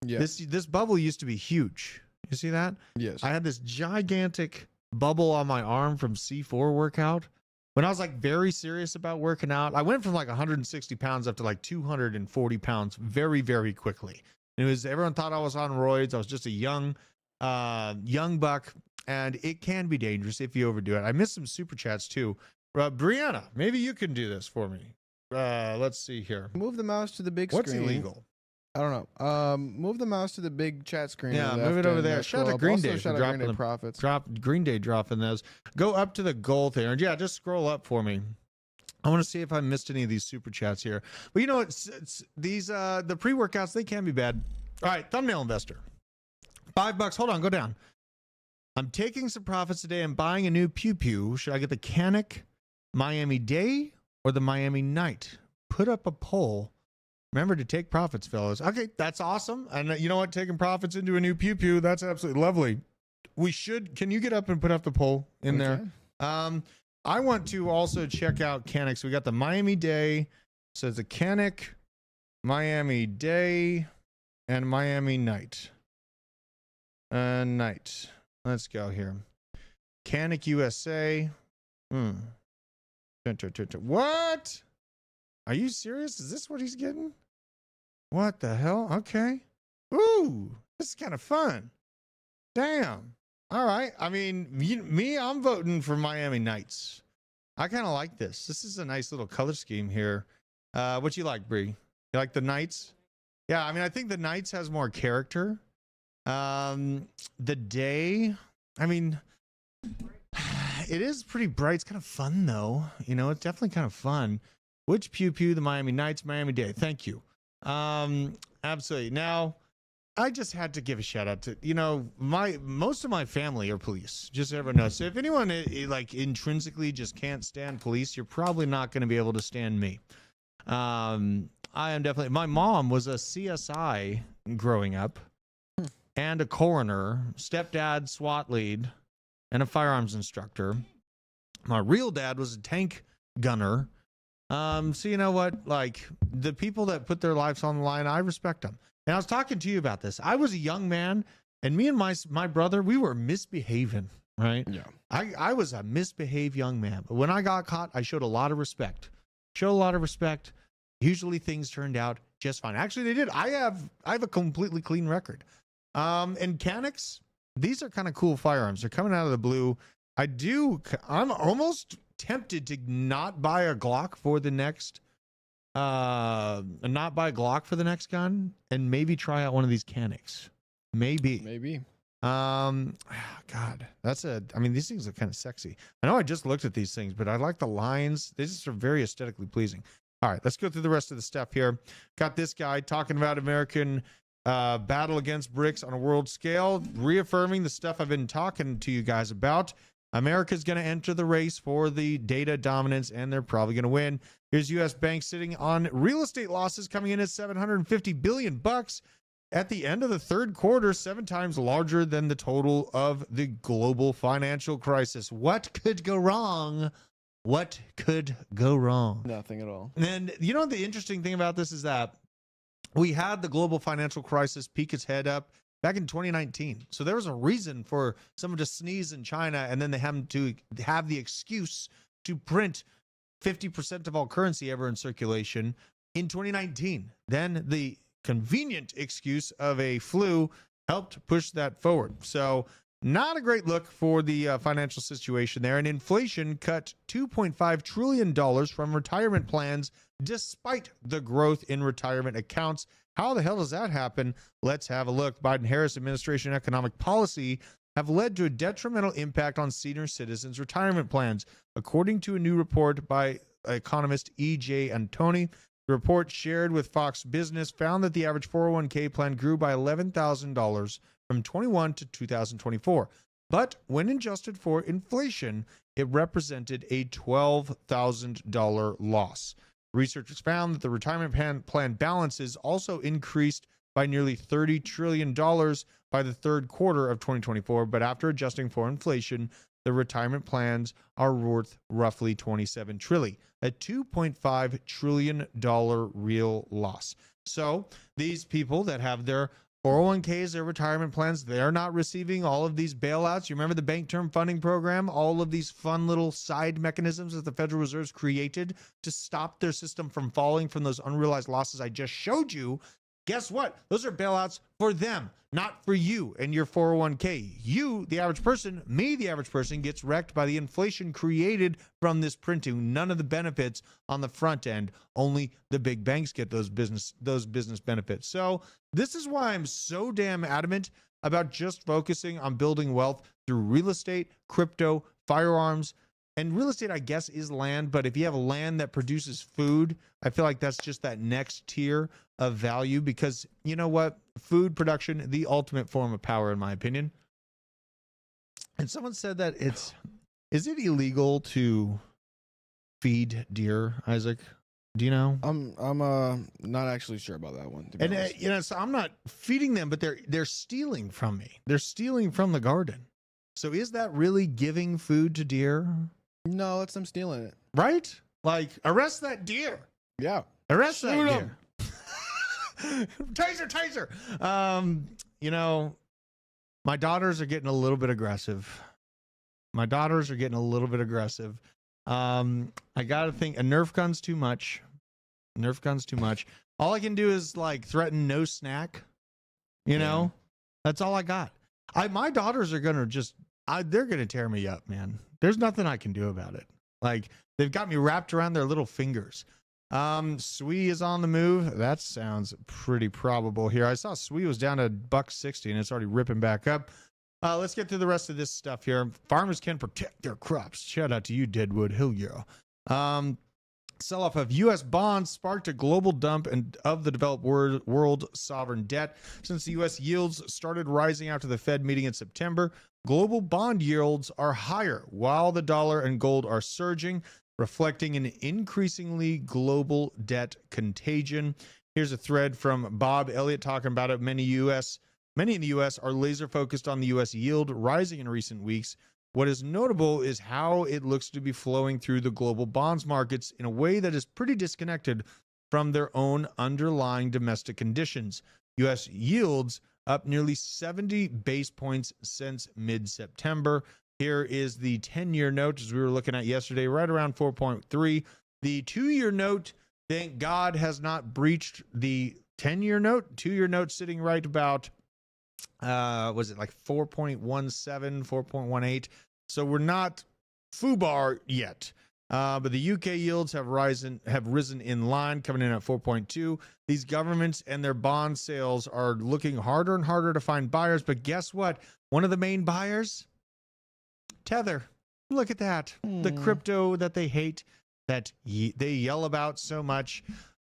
Speaker 2: Yeah.
Speaker 1: This bubble used to be huge. You see that?
Speaker 2: Yes.
Speaker 1: I had this gigantic bubble on my arm from C4 workout. When I was like very serious about working out, I went from like 160 pounds up to like 240 pounds very, very quickly. And everyone thought I was on roids. I was just a young buck, and it can be dangerous if you overdo it. I missed some super chats too. Brianna, maybe you can do this for me. Let's see here.
Speaker 2: Move the mouse to the big
Speaker 1: What's
Speaker 2: screen.
Speaker 1: illegal?
Speaker 2: I don't know. Move the mouse to the big chat screen.
Speaker 1: Yeah, move it over there. Shout out to Green Day.
Speaker 2: Shout out Green Day Profits.
Speaker 1: Green Day dropping those. Go up to the goal there. And yeah, just scroll up for me. I want to see if I missed any of these super chats here. But you know, it's these the pre-workouts, they can be bad. All right, thumbnail investor. $5. Hold on, go down. I'm taking some profits today. I'm buying a new Pew Pew. Should I get the Canic Miami Day or the Miami Night? Put up a poll. Remember to take profits, fellas. Okay, that's awesome. And you know what? Taking profits into a new Pew Pew, that's absolutely lovely. Can you get up and put up the poll in there? I want to also check out Canic. So we got the Miami Day. So it's a Canic Miami day and Miami night. Night. Let's go here. Canic USA. What? Are you serious? Is this what he's getting? What the hell? Okay. Ooh, this is kind of fun. Damn. All right. I mean, I'm voting for Miami Nights. I kind of like this. This is a nice little color scheme here. What you like, Bree? You like the Knights? Yeah, I mean, I think the Knights has more character. The day, I mean, it is pretty bright. It's kind of fun, though. You know, it's definitely kind of fun. Which pew pew, the Miami Knights, Miami Day. Thank you. Absolutely. Now, I just had to give a shout out to, you know, most of my family are police, just so everyone knows. So if anyone like intrinsically just can't stand police, you're probably not going to be able to stand me. I am definitely, my mom was a CSI growing up and a coroner, stepdad, SWAT lead, and a firearms instructor. My real dad was a tank gunner. So you know what, like the people that put their lives on the line, I respect them. And I was talking to you about this. I was a young man, and me and my brother, we were misbehaving, right?
Speaker 2: Yeah.
Speaker 1: I was a misbehaved young man. But when I got caught, I showed a lot of respect. Usually things turned out just fine. Actually, they did. I have a completely clean record. And Canics, these are kind of cool firearms. They're coming out of the blue. I'm almost tempted to not buy a Glock for the next gun and maybe try out one of these Canics. Maybe. God, I mean, these things are kind of sexy. I know I just looked at these things, but I like the lines. They just are very aesthetically pleasing. All right, let's go through the rest of the stuff here. Got this guy talking about American battle against BRICS on a world scale, reaffirming the stuff I've been talking to you guys about. America's going to enter the race for the data dominance, and they're probably going to win. Here's U.S. banks sitting on real estate losses coming in at $750 billion at the end of the third quarter, 7 times larger than the total of the global financial crisis. What could go wrong?
Speaker 2: Nothing at all.
Speaker 1: And you know, the interesting thing about this is that we had the global financial crisis peek its head up back in 2019. So there was a reason for someone to sneeze in China, and then they have to have the excuse to print 50% of all currency ever in circulation in 2019. Then the convenient excuse of a flu helped push that forward. So not a great look for the financial situation there. And inflation cut $2.5 trillion from retirement plans despite the growth in retirement accounts. How the hell does that happen? Let's have a look. Biden-Harris administration economic policy have led to a detrimental impact on senior citizens' retirement plans, according to a new report by economist E.J. Antoni. The report shared with Fox Business found that the average 401k plan grew by $11,000 from 21 to 2024. But when adjusted for inflation, it represented a $12,000 loss. Researchers found that the retirement plan balances also increased by nearly $30 trillion by the third quarter of 2024. But after adjusting for inflation, the retirement plans are worth roughly $27 trillion, a $2.5 trillion real loss. So these people that have their 401ks, their retirement plans, they're not receiving all of these bailouts. You remember the bank term funding program, all of these fun little side mechanisms that the Federal Reserve's created to stop their system from falling from those unrealized losses I just showed you. Guess what? Those are bailouts for them, not for you and your 401k. You, the average person, me, the average person, gets wrecked by the inflation created from this printing. None of the benefits on the front end. Only the big banks get those business benefits. So this is why I'm so damn adamant about just focusing on building wealth through real estate, crypto, firearms. And real estate, I guess, is land. But if you have land that produces food, I feel like that's just that next tier of value, because you know what? Food production, the ultimate form of power, in my opinion. And someone said that is it illegal to feed deer, Isaac? Do you know?
Speaker 2: I'm not actually sure about that one.
Speaker 1: And you know, so I'm not feeding them, but they're stealing from me. They're stealing from the garden. So is that really giving food to deer?
Speaker 2: No, it's them stealing it.
Speaker 1: Right? Like, arrest that deer.
Speaker 2: Yeah.
Speaker 1: Arrest that
Speaker 2: Shoot
Speaker 1: deer. Taser. You know, my daughters are getting a little bit aggressive. I gotta think a Nerf gun's too much. All I can do is like threaten no snack. You know, that's all I got. My daughters are gonna they're gonna tear me up, man. There's nothing I can do about it. Like, they've got me wrapped around their little fingers. SWE is on the move. That sounds pretty probable here. I saw SWE was down to $1.60 and it's already ripping back up. Let's get through the rest of this stuff here. Farmers can protect their crops. Shout out to you, Deadwood. Hell yeah. Sell-off of U.S. bonds sparked a global dump of the developed world sovereign debt. Since the U.S. yields started rising after the Fed meeting in September, global bond yields are higher, while the dollar and gold are surging, reflecting an increasingly global debt contagion. Here's a thread from Bob Elliott talking about it. Many in the U.S. are laser focused on the U.S. yield rising in recent weeks. What is notable is how it looks to be flowing through the global bonds markets in a way that is pretty disconnected from their own underlying domestic conditions. U.S. yields up nearly 70 base points since mid-September. Here is the 10-year note, as we were looking at yesterday, right around 4.3. The 2-year note, thank God, has not breached the 10-year note. 2-year note sitting right about, was it like 4.17, 4.18? So we're not FUBAR yet. But the UK yields have risen in line, coming in at 4.2. These governments and their bond sales are looking harder and harder to find buyers. But guess what? One of the main buyers, Tether. Look at that. The crypto that they hate, that they yell about so much.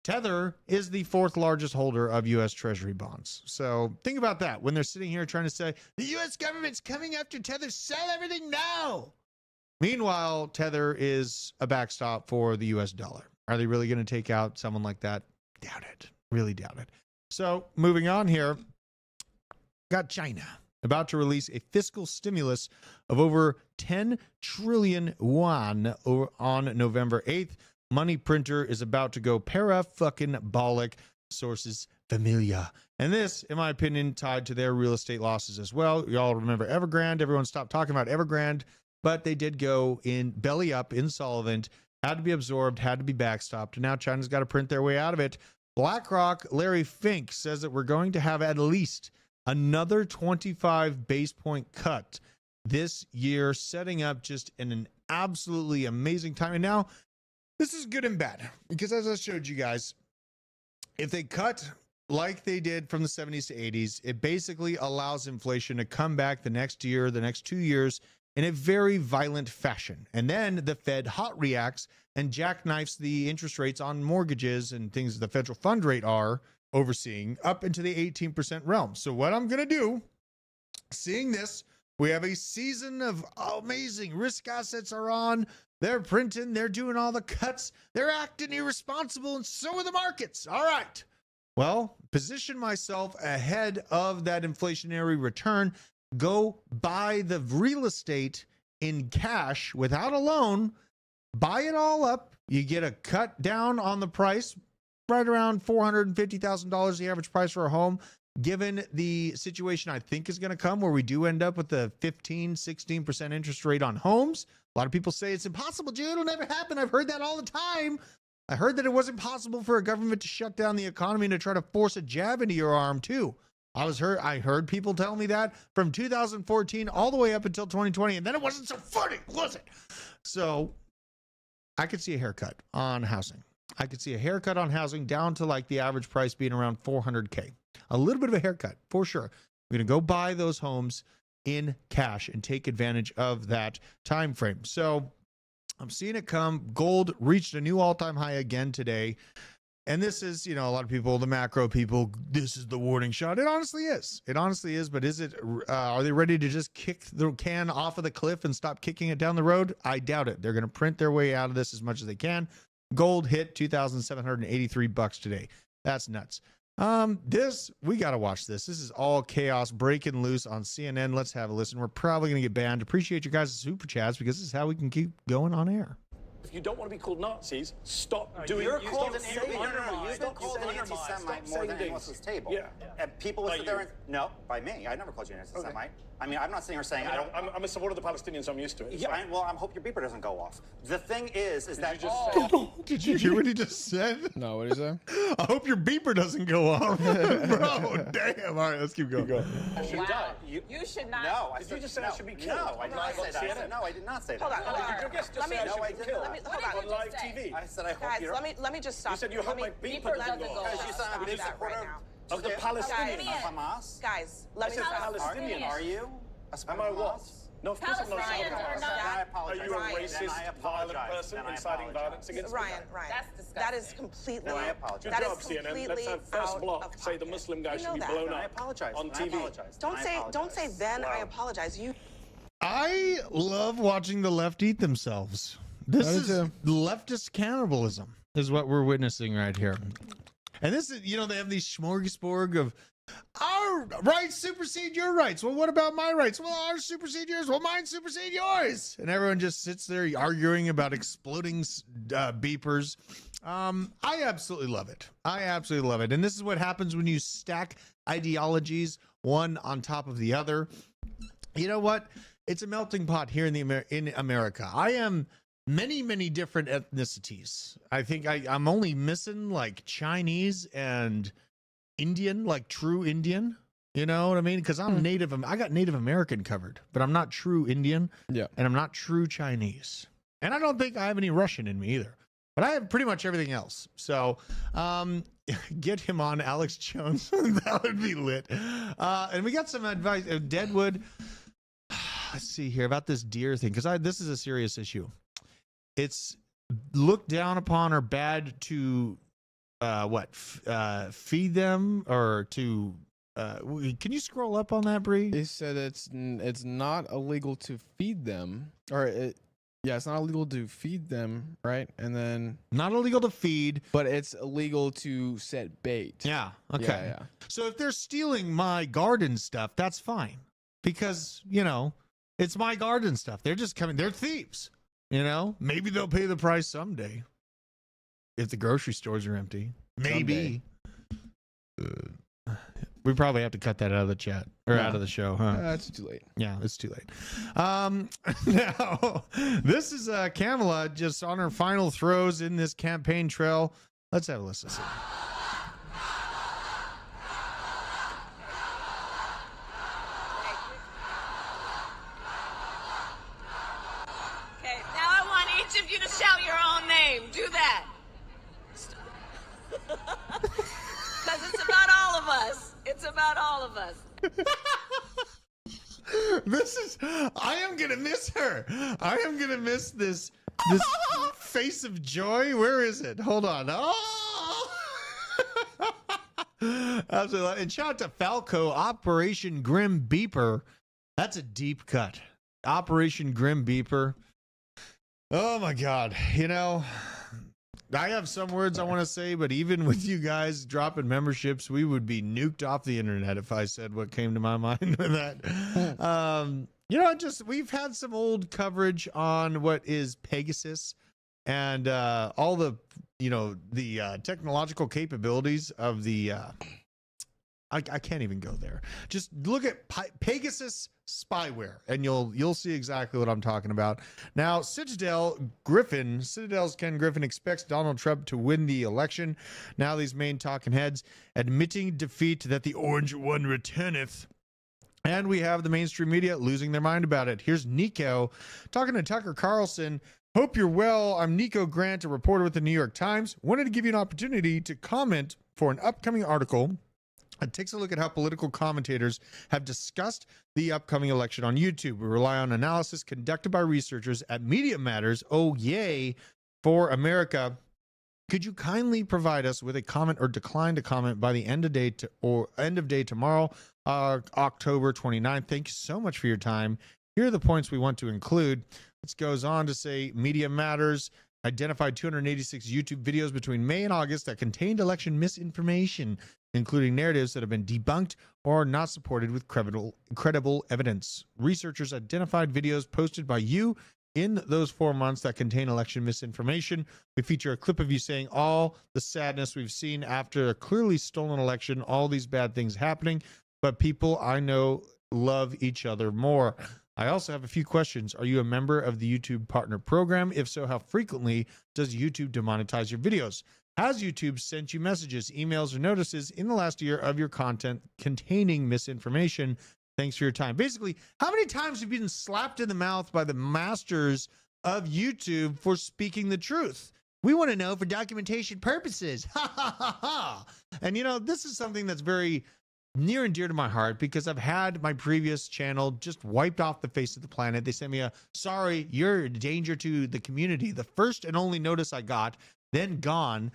Speaker 1: Tether is the 4th largest holder of U.S. Treasury bonds. So think about that when they're sitting here trying to say, the U.S. government's coming after Tether, sell everything now. Meanwhile, Tether is a backstop for the U.S. dollar. Are they really going to take out someone like that? Doubt it. Really doubt it. So moving on here, got China about to release a fiscal stimulus of over 10 trillion yuan on November 8th. Money printer is about to go para-fucking-bolic, sources familiar. And this, in my opinion, tied to their real estate losses as well. Y'all remember Evergrande. Everyone stopped talking about Evergrande, but they did go in belly up, insolvent, had to be absorbed, had to be backstopped. And now China's got to print their way out of it. BlackRock, Larry Fink, says that we're going to have at least another 25 base point cut this year, setting up just in an absolutely amazing time. And now, this is good and bad, because as I showed you guys, if they cut like they did from the 70s to 80s, it basically allows inflation to come back the next year, the next 2 years, in a very violent fashion. And then the Fed hot reacts and jackknifes the interest rates on mortgages and things the federal fund rate are overseeing up into the 18% realm. So what I'm going to do, seeing this, we have a season of amazing risk assets are on. They're printing, they're doing all the cuts, they're acting irresponsible, and so are the markets. All right. Well, position myself ahead of that inflationary return. Go buy the real estate in cash without a loan. Buy it all up. You get a cut down on the price, right around $450,000, the average price for a home. Given the situation I think is going to come where we do end up with the 15, 16% interest rate on homes. A lot of people say it's impossible, Joe. It'll never happen. I've heard that all the time. I heard that it wasn't possible for a government to shut down the economy and to try to force a jab into your arm too. I heard people tell me that from 2014 all the way up until 2020, and then it wasn't so funny, was it? So I could see a haircut on housing. I could see a haircut on housing down to like the average price being around $400K. A little bit of a haircut for sure. We're going to go buy those homes in cash and take advantage of that time frame. So I'm seeing it come. Gold reached a new all-time high again today. And this is, a lot of people, the macro people, this is the warning shot. It honestly is. It honestly is. But is it, are they ready to just kick the can off of the cliff and stop kicking it down the road? I doubt it. They're going to print their way out of this as much as they can. Gold hit $2,783 today. That's nuts. We got to watch this. This is all chaos breaking loose on CNN. Let's have a listen. We're probably going to get banned. Appreciate you guys' super chats because this is how we can keep going on air.
Speaker 6: If you don't want to be called Nazis, stop doing.
Speaker 7: You're
Speaker 6: you
Speaker 7: called
Speaker 6: stop
Speaker 7: an
Speaker 6: saying-
Speaker 7: you've been called an anti-Semite more than anyone else at this table.
Speaker 6: Yeah.
Speaker 7: And people will sit there and no, by me. I never called you an anti-Semite. I mean, I'm not sitting here saying I don't.
Speaker 6: I'm a supporter of the Palestinians. I'm used to it.
Speaker 7: Yeah, I hope your beeper doesn't go off. The thing is that
Speaker 6: you just say-
Speaker 1: Did you hear what he just said?
Speaker 2: No, what did he say?
Speaker 1: I hope your beeper doesn't go off. Bro, damn. All right, let's keep going.
Speaker 6: I should die.
Speaker 8: You should not.
Speaker 7: no, I
Speaker 6: Did
Speaker 7: said
Speaker 6: you just say
Speaker 7: no,
Speaker 6: I should be killed?
Speaker 7: No, I did not say that. I said, no, I did not say that.
Speaker 8: Hold on, hold on.
Speaker 6: Did you just
Speaker 8: Let me-
Speaker 6: say I
Speaker 7: No,
Speaker 6: should
Speaker 7: I
Speaker 6: be
Speaker 7: did
Speaker 6: killed?
Speaker 7: not.
Speaker 8: Hold
Speaker 6: on
Speaker 8: on.
Speaker 6: live TV.
Speaker 7: I said I hope
Speaker 8: Guys,
Speaker 7: you're.
Speaker 8: let me just stop.
Speaker 6: You said you hope my beeper doesn't go off.
Speaker 7: Because you sound like a
Speaker 8: Stop that
Speaker 7: supporter
Speaker 8: right now.
Speaker 6: Of the Palestinians.
Speaker 7: of Hamas.
Speaker 8: Guys, let me
Speaker 6: said
Speaker 8: stop.
Speaker 6: Palestinians.
Speaker 7: Are you? A supporter
Speaker 6: Am I
Speaker 7: of
Speaker 6: what?
Speaker 7: Hamas?
Speaker 6: No, of course I'm not.
Speaker 8: Palestinians are
Speaker 6: Hamas.
Speaker 8: not.
Speaker 7: Then I
Speaker 6: Are
Speaker 7: apologize.
Speaker 6: you a
Speaker 8: Ryan.
Speaker 6: racist,
Speaker 7: Then I
Speaker 6: violent
Speaker 7: apologize.
Speaker 6: person
Speaker 7: Then I
Speaker 6: inciting
Speaker 7: apologize.
Speaker 6: violence against me?
Speaker 8: Ryan,
Speaker 9: That's
Speaker 8: that is
Speaker 9: disgusting.
Speaker 8: completely.
Speaker 7: No, I apologize.
Speaker 6: Good
Speaker 8: That
Speaker 6: job,
Speaker 8: is
Speaker 6: CNN.
Speaker 8: completely
Speaker 6: Let's have first
Speaker 8: out
Speaker 6: block
Speaker 8: of
Speaker 6: say the
Speaker 8: pocket.
Speaker 6: Muslim guy
Speaker 8: You
Speaker 6: should
Speaker 8: know
Speaker 6: be
Speaker 8: that.
Speaker 6: blown
Speaker 7: Then I
Speaker 6: up
Speaker 7: apologize.
Speaker 6: on
Speaker 7: Then I
Speaker 6: TV.
Speaker 7: apologize.
Speaker 8: Don't
Speaker 7: Then I
Speaker 8: say
Speaker 7: apologize.
Speaker 8: then I
Speaker 6: Wow.
Speaker 8: apologize. You
Speaker 1: I love watching the left eat themselves. This
Speaker 2: I do
Speaker 1: is
Speaker 2: too.
Speaker 1: leftist cannibalism is what we're witnessing right here. And this is, they have these smorgasbord of our rights supersede your rights. Well, what about my rights? Well, ours supersede yours. Well, mine supersede yours. And everyone just sits there arguing about exploding beepers. I absolutely love it. I absolutely love it. And this is what happens when you stack ideologies one on top of the other. You know what? It's a melting pot here in America. I am many different ethnicities. I think I'm only missing like Chinese and Indian, like true Indian. You know what I mean? Because I'm Native. I got Native American covered, but I'm not true Indian.
Speaker 2: Yeah.
Speaker 1: And I'm not true Chinese. And I don't think I have any Russian in me either. But I have pretty much everything else. So get him on, Alex Jones. That would be lit. And we got some advice. Deadwood. Let's see here about this deer thing, because this is a serious issue. It's looked down upon or bad to feed them or to can you scroll up on that, Bree?
Speaker 2: He said it's not illegal to feed them, or it's not illegal to feed them, right? And then
Speaker 1: Not illegal to feed.
Speaker 2: but it's illegal to set bait.
Speaker 1: Yeah. Okay.
Speaker 2: Yeah.
Speaker 1: So if they're stealing my garden stuff, that's fine, because it's my garden stuff. They're just coming. They're thieves. Maybe they'll pay the price someday if the grocery stores are empty. Maybe. We probably have to cut that out of the chat or out of the show, huh?
Speaker 2: That's too late.
Speaker 1: Yeah, it's too late. Now, this is Kamala just on her final throws in this campaign trail. Let's have a listen.
Speaker 9: Okay, now I want each of you to shout your own name. Do that. Because it's about all of us. It's about all of us.
Speaker 1: I am going to miss her. I am going to miss this face of joy. Where is it? Hold on. Oh! Absolutely. And shout out to Falco, Operation Grim Beeper. That's a deep cut. Operation Grim Beeper. Oh my God. I have some words I want to say, but even with you guys dropping memberships, we would be nuked off the internet if I said what came to my mind with that. We've had some old coverage on what is Pegasus and all the technological capabilities of the I can't even go there. Just look at Pegasus spyware and you'll see exactly what I'm talking about. Now, Citadel's Ken Griffin expects Donald Trump to win the election. Now these main talking heads admitting defeat, that the orange one returneth. And we have the mainstream media losing their mind about it. Here's Nico talking to Tucker Carlson. Hope you're well. I'm Nico Grant, a reporter with the New York Times. Wanted to give you an opportunity to comment for an upcoming article. It takes a look at how political commentators have discussed the upcoming election on YouTube. We rely on analysis conducted by researchers at Media Matters. Oh, yay, for America. Could you kindly provide us with a comment or decline to comment by the end of day tomorrow, October 29th? Thank you so much for your time. Here are the points we want to include. It goes on to say Media Matters identified 286 YouTube videos between May and August that contained election misinformation, including narratives that have been debunked or not supported with credible evidence. Researchers identified videos posted by you in those 4 months that contain election misinformation. We feature a clip of you saying all the sadness we've seen after a clearly stolen election, all these bad things happening, but people I know love each other more. I also have a few questions. Are you a member of the YouTube Partner Program? If so, how frequently does YouTube demonetize your videos? Has YouTube sent you messages, emails, or notices in the last year of your content containing misinformation? Thanks for your time. Basically, how many times have you been slapped in the mouth by the masters of YouTube for speaking the truth? We want to know for documentation purposes. Ha ha ha ha. And this is something that's very near and dear to my heart because I've had my previous channel just wiped off the face of the planet. They sent me a, sorry, you're a danger to the community. The first and only notice I got, then gone.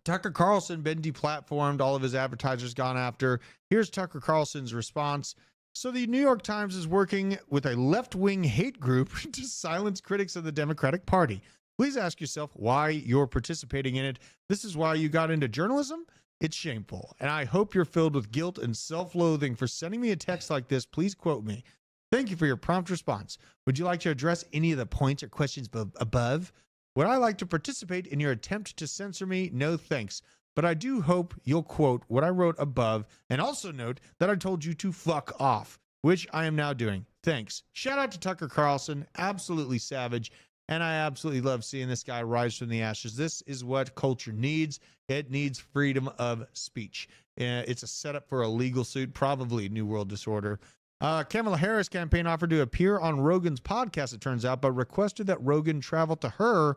Speaker 1: Tucker Carlson been deplatformed, all of his advertisers gone after. Here's Tucker Carlson's response. So the New York Times is working with a left-wing hate group to silence critics of the Democratic Party. Please ask yourself why you're participating in it. This is why you got into journalism? It's shameful, and I hope you're filled with guilt and self-loathing for sending me a text like this. Please quote me. Thank you for your prompt response. Would you like to address any of the points or questions above? Would I like to participate in your attempt to censor me? No, thanks. But I do hope you'll quote what I wrote above and also note that I told you to fuck off, which I am now doing. Thanks. Shout out to Tucker Carlson. Absolutely savage. And I absolutely love seeing this guy rise from the ashes. This is what culture needs. It needs freedom of speech. It's a setup for a legal suit, probably New World Disorder. Kamala Harris campaign offered to appear on Rogan's podcast, it turns out, but requested that Rogan travel to her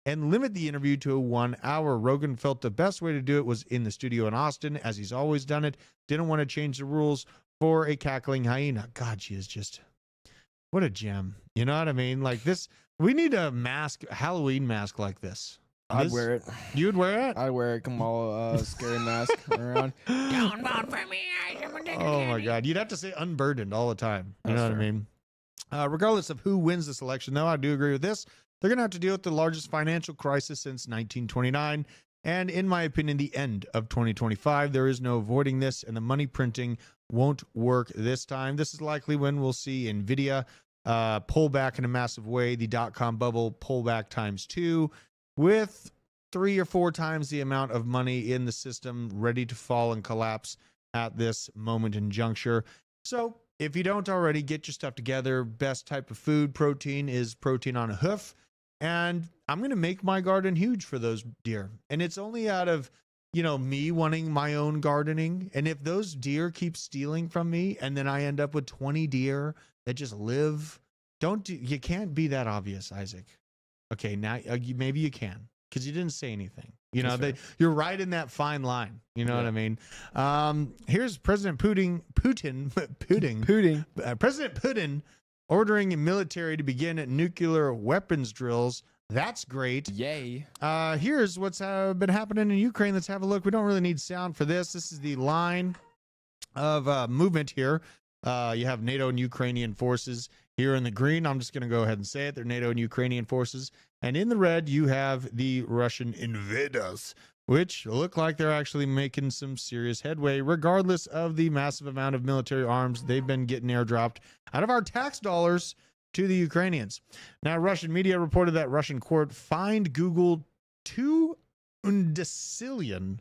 Speaker 1: and limit the interview to 1 hour. Rogan felt the best way to do it was in the studio in Austin, as he's always done it. Didn't want to change the rules for a cackling hyena. God, she is just, what a gem. You know what I mean? Like this, we need a mask, a Halloween mask like this.
Speaker 2: I'd wear it.
Speaker 1: You would wear it?
Speaker 2: I'd wear it. Kamala scary mask around.
Speaker 9: Don't vote for me.
Speaker 1: Oh my God. You'd have to say unburdened all the time. You know what I mean? Regardless of who wins this election, though, I do agree with this. They're going to have to deal with the largest financial crisis since 1929. And in my opinion, the end of 2025. There is no avoiding this, and the money printing won't work this time. This is likely when we'll see NVIDIA pull back in a massive way, the dot-com bubble pull back ×2, with 3 or 4 times the amount of money in the system ready to fall and collapse at this moment and juncture. So if you don't already, get your stuff together. Best type of food, protein, is protein on a hoof. And I'm going to make my garden huge for those deer. And it's only out of, me wanting my own gardening. And if those deer keep stealing from me and then I end up with 20 deer that just live, you can't be that obvious, Isaac. Okay, now maybe you can, because you didn't say anything. You're right in that fine line. You know what I mean? Here's President Putin. President Putin ordering military to begin nuclear weapons drills. That's great.
Speaker 2: Yay.
Speaker 1: Here's what's been happening in Ukraine. Let's have a look. We don't really need sound for this. This is the line of movement here. You have NATO and Ukrainian forces here in the green. I'm just going to go ahead and say it. They're NATO and Ukrainian forces. And in the red, you have the Russian invaders, which look like they're actually making some serious headway, regardless of the massive amount of military arms they've been getting airdropped out of our tax dollars to the Ukrainians. Now, Russian media reported that Russian court fined Google 2 undecillion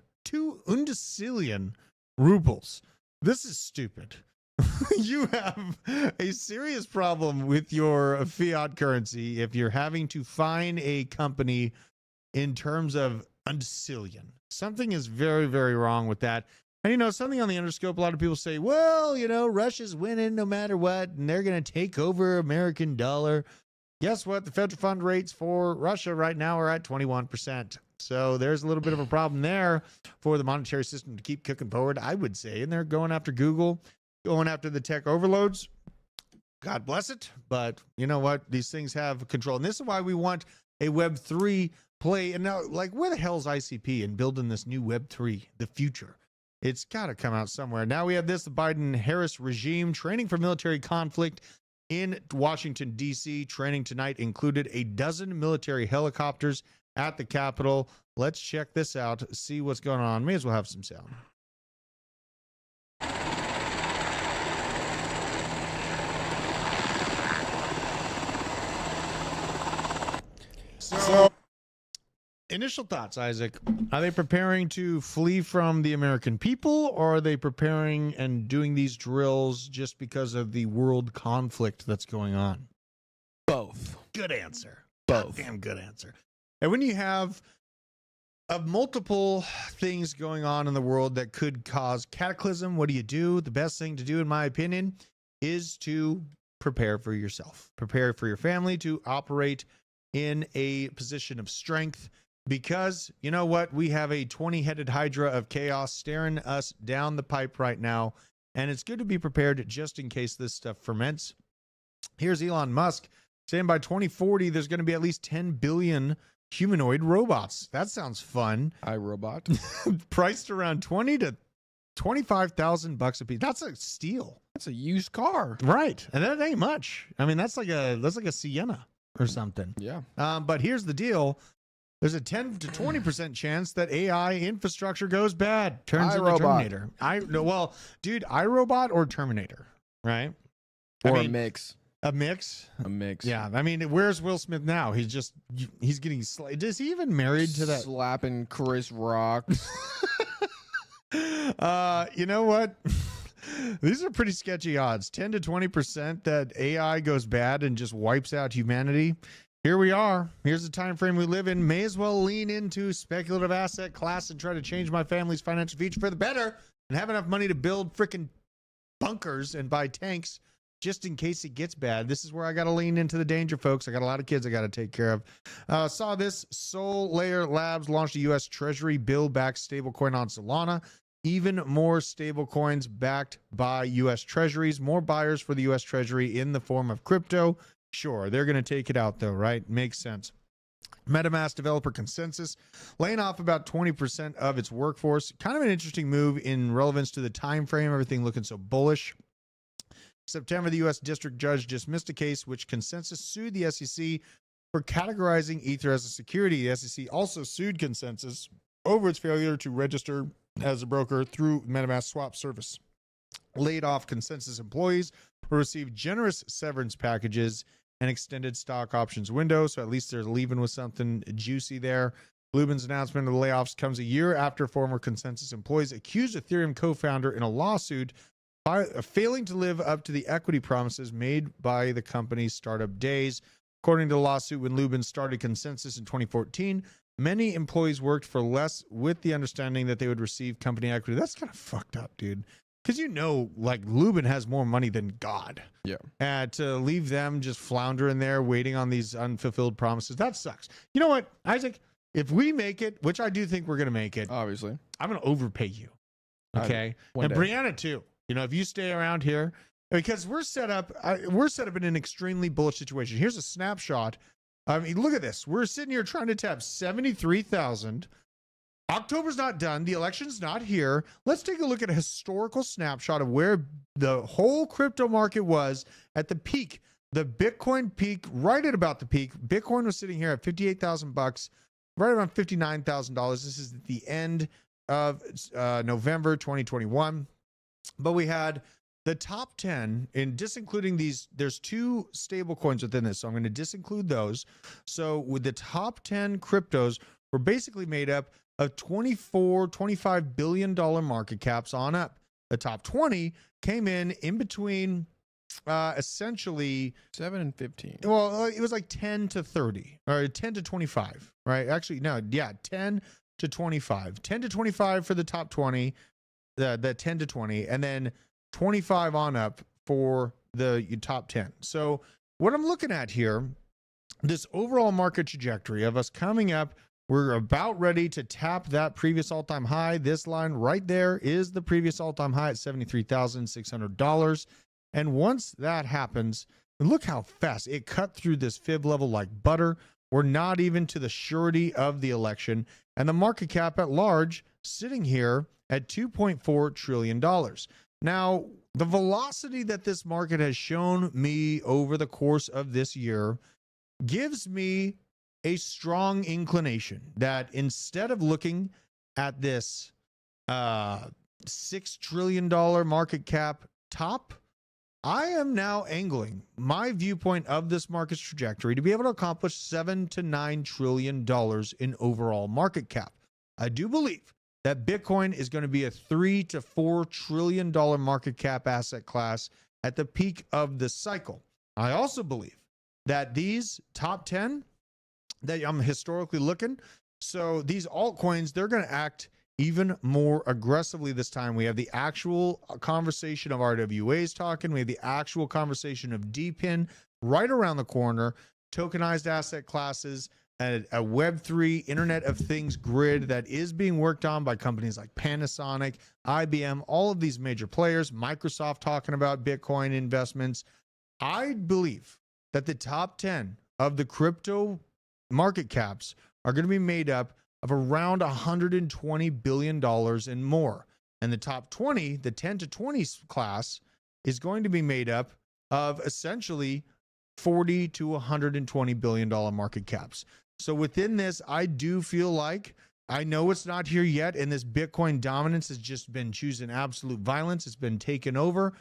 Speaker 1: rubles. This is stupid. You have a serious problem with your fiat currency if you're having to fine a company in terms of undecillion. Something is very, very wrong with that. And, something on the Underscope, a lot of people say, well, Russia's winning no matter what, and they're going to take over American dollar. Guess what? The federal fund rates for Russia right now are at 21%. So there's a little bit of a problem there for the monetary system to keep kicking forward, I would say. And they're going after Google, going after the tech overloads. God bless it. But you know what? These things have control. And this is why we want a Web3 play. And now, where the hell's ICP in building this new Web3, the future? It's got to come out somewhere. Now we have this, the Biden-Harris regime training for military conflict in Washington, D.C. Training tonight included a dozen military helicopters at the Capitol. Let's check this out, see what's going on. May as well have some sound. So, initial thoughts, Isaac. Are they preparing to flee from the American people, or are they preparing and doing these drills just because of the world conflict that's going on?
Speaker 2: Both.
Speaker 1: Good answer.
Speaker 2: Both.
Speaker 1: Damn good answer. And when you have multiple things going on in the world that could cause cataclysm, what do? The best thing to do, in my opinion, is to prepare for yourself. Prepare for your family to operate in a position of strength. Because you know what? We have a 20-headed hydra of chaos staring us down the pipe right now. And it's good to be prepared just in case this stuff ferments. Here's Elon Musk saying by 2040, there's going to be at least 10 billion humanoid robots. That sounds fun.
Speaker 2: iRobot.
Speaker 1: Priced around 20 to 25,000 bucks a piece. That's a steal.
Speaker 2: That's a used car.
Speaker 1: Right. And that ain't much. I mean, that's like a Sienna or something.
Speaker 2: Yeah.
Speaker 1: But here's the deal. There's a 10 to 20% chance that AI infrastructure goes bad. Turns into Terminator. Well, dude, iRobot or Terminator, right?
Speaker 2: Or a mix.
Speaker 1: A mix?
Speaker 2: A mix.
Speaker 1: Yeah. I mean, where's Will Smith now? He's getting is he even married to that?
Speaker 2: Slapping Chris Rock.
Speaker 1: You know what? These are pretty sketchy odds. 10 to 20% that AI goes bad and just wipes out humanity. Here we are. Here's the time frame we live in. May as well lean into speculative asset class and try to change my family's financial future for the better and have enough money to build freaking bunkers and buy tanks just in case it gets bad. This is where I got to lean into the danger, folks. I got a lot of kids I got to take care of. Saw this. Soul Layer Labs launched a U.S. Treasury bill-backed stablecoin on Solana. Even more stablecoins backed by U.S. Treasuries. More buyers for the U.S. Treasury in the form of crypto. Sure, they're going to take it out, though, right? Makes sense. MetaMask developer Consensus laying off about 20% of its workforce. Kind of an interesting move in relevance to the time frame. Everything looking so bullish. September, the U.S. District Judge dismissed a case which Consensus sued the SEC for categorizing Ether as a security. The SEC also sued Consensus over its failure to register as a broker through MetaMask swap service. Laid off Consensus employees will receive generous severance packages and extended stock options window. So at least they're leaving with something juicy there. Lubin's announcement of the layoffs comes a year after former Consensus employees accused Ethereum co-founder in a lawsuit by failing to live up to the equity promises made by the company's startup days. According to the lawsuit, when Lubin started Consensus in 2014, many employees worked for less with the understanding that they would receive company equity. That's kind of fucked up, dude. Because like Lubin has more money than God.
Speaker 2: Yeah.
Speaker 1: And to leave them just floundering there waiting on these unfulfilled promises, that sucks. You know what, Isaac? If we make it, which I do think we're going to make it,
Speaker 2: obviously,
Speaker 1: I'm going to overpay you. Okay? And
Speaker 2: day.
Speaker 1: Brianna, too. You know, if you stay around here, because we're set up in an extremely bullish situation. Here's a snapshot. I mean, look at this. We're sitting here trying to tap 73,000. October's not done. The election's not here. Let's take a look at a historical snapshot of where the whole crypto market was at the peak. The Bitcoin peak, right at about the peak. Bitcoin was sitting here at 58,000 bucks, right around $59,000. This is at the end of November 2021. But we had the top 10, in disincluding these, there's two stable coins within this, so I'm going to disinclude those. So with the top 10 cryptos, we're basically made up of $25 billion market caps on up. The top 20 came in between essentially
Speaker 2: 7 and 15.
Speaker 1: Well, it was like 10 to 30 or 10 to 25, right? Actually, no, yeah, 10 to 25. 10 to 25 for the top 20, the 10 to 20, and then 25 on up for the top 10. So what I'm looking at here, this overall market trajectory of us coming up, we're about ready to tap that previous all-time high. This line right there is the previous all-time high at $73,600. And once that happens, look how fast it cut through this fib level like butter. We're not even to the surety of the election. And the market cap at large sitting here at $2.4 trillion. Now, the velocity that this market has shown me over the course of this year gives me a strong inclination that instead of looking at this $6 trillion market cap top, I am now angling my viewpoint of this market's trajectory to be able to accomplish $7 to $9 trillion in overall market cap. I do believe that Bitcoin is going to be a $3 to $4 trillion market cap asset class at the peak of the cycle. I also believe that these top 10 that I'm historically looking, so these altcoins, they're going to act even more aggressively this time. We have the actual conversation of RWAs talking. We have the actual conversation of DPIN right around the corner, tokenized asset classes, a Web3 Internet of Things grid that is being worked on by companies like Panasonic, IBM, all of these major players, Microsoft talking about Bitcoin investments. I believe that the top 10 of the crypto market caps are going to be made up of around $120 billion and more. And the top 20, the 10 to 20 class, is going to be made up of essentially $40 to $120 billion market caps. So within this, I do feel like, I know it's not here yet, and this Bitcoin dominance has just been choosing absolute violence. It's been taken over.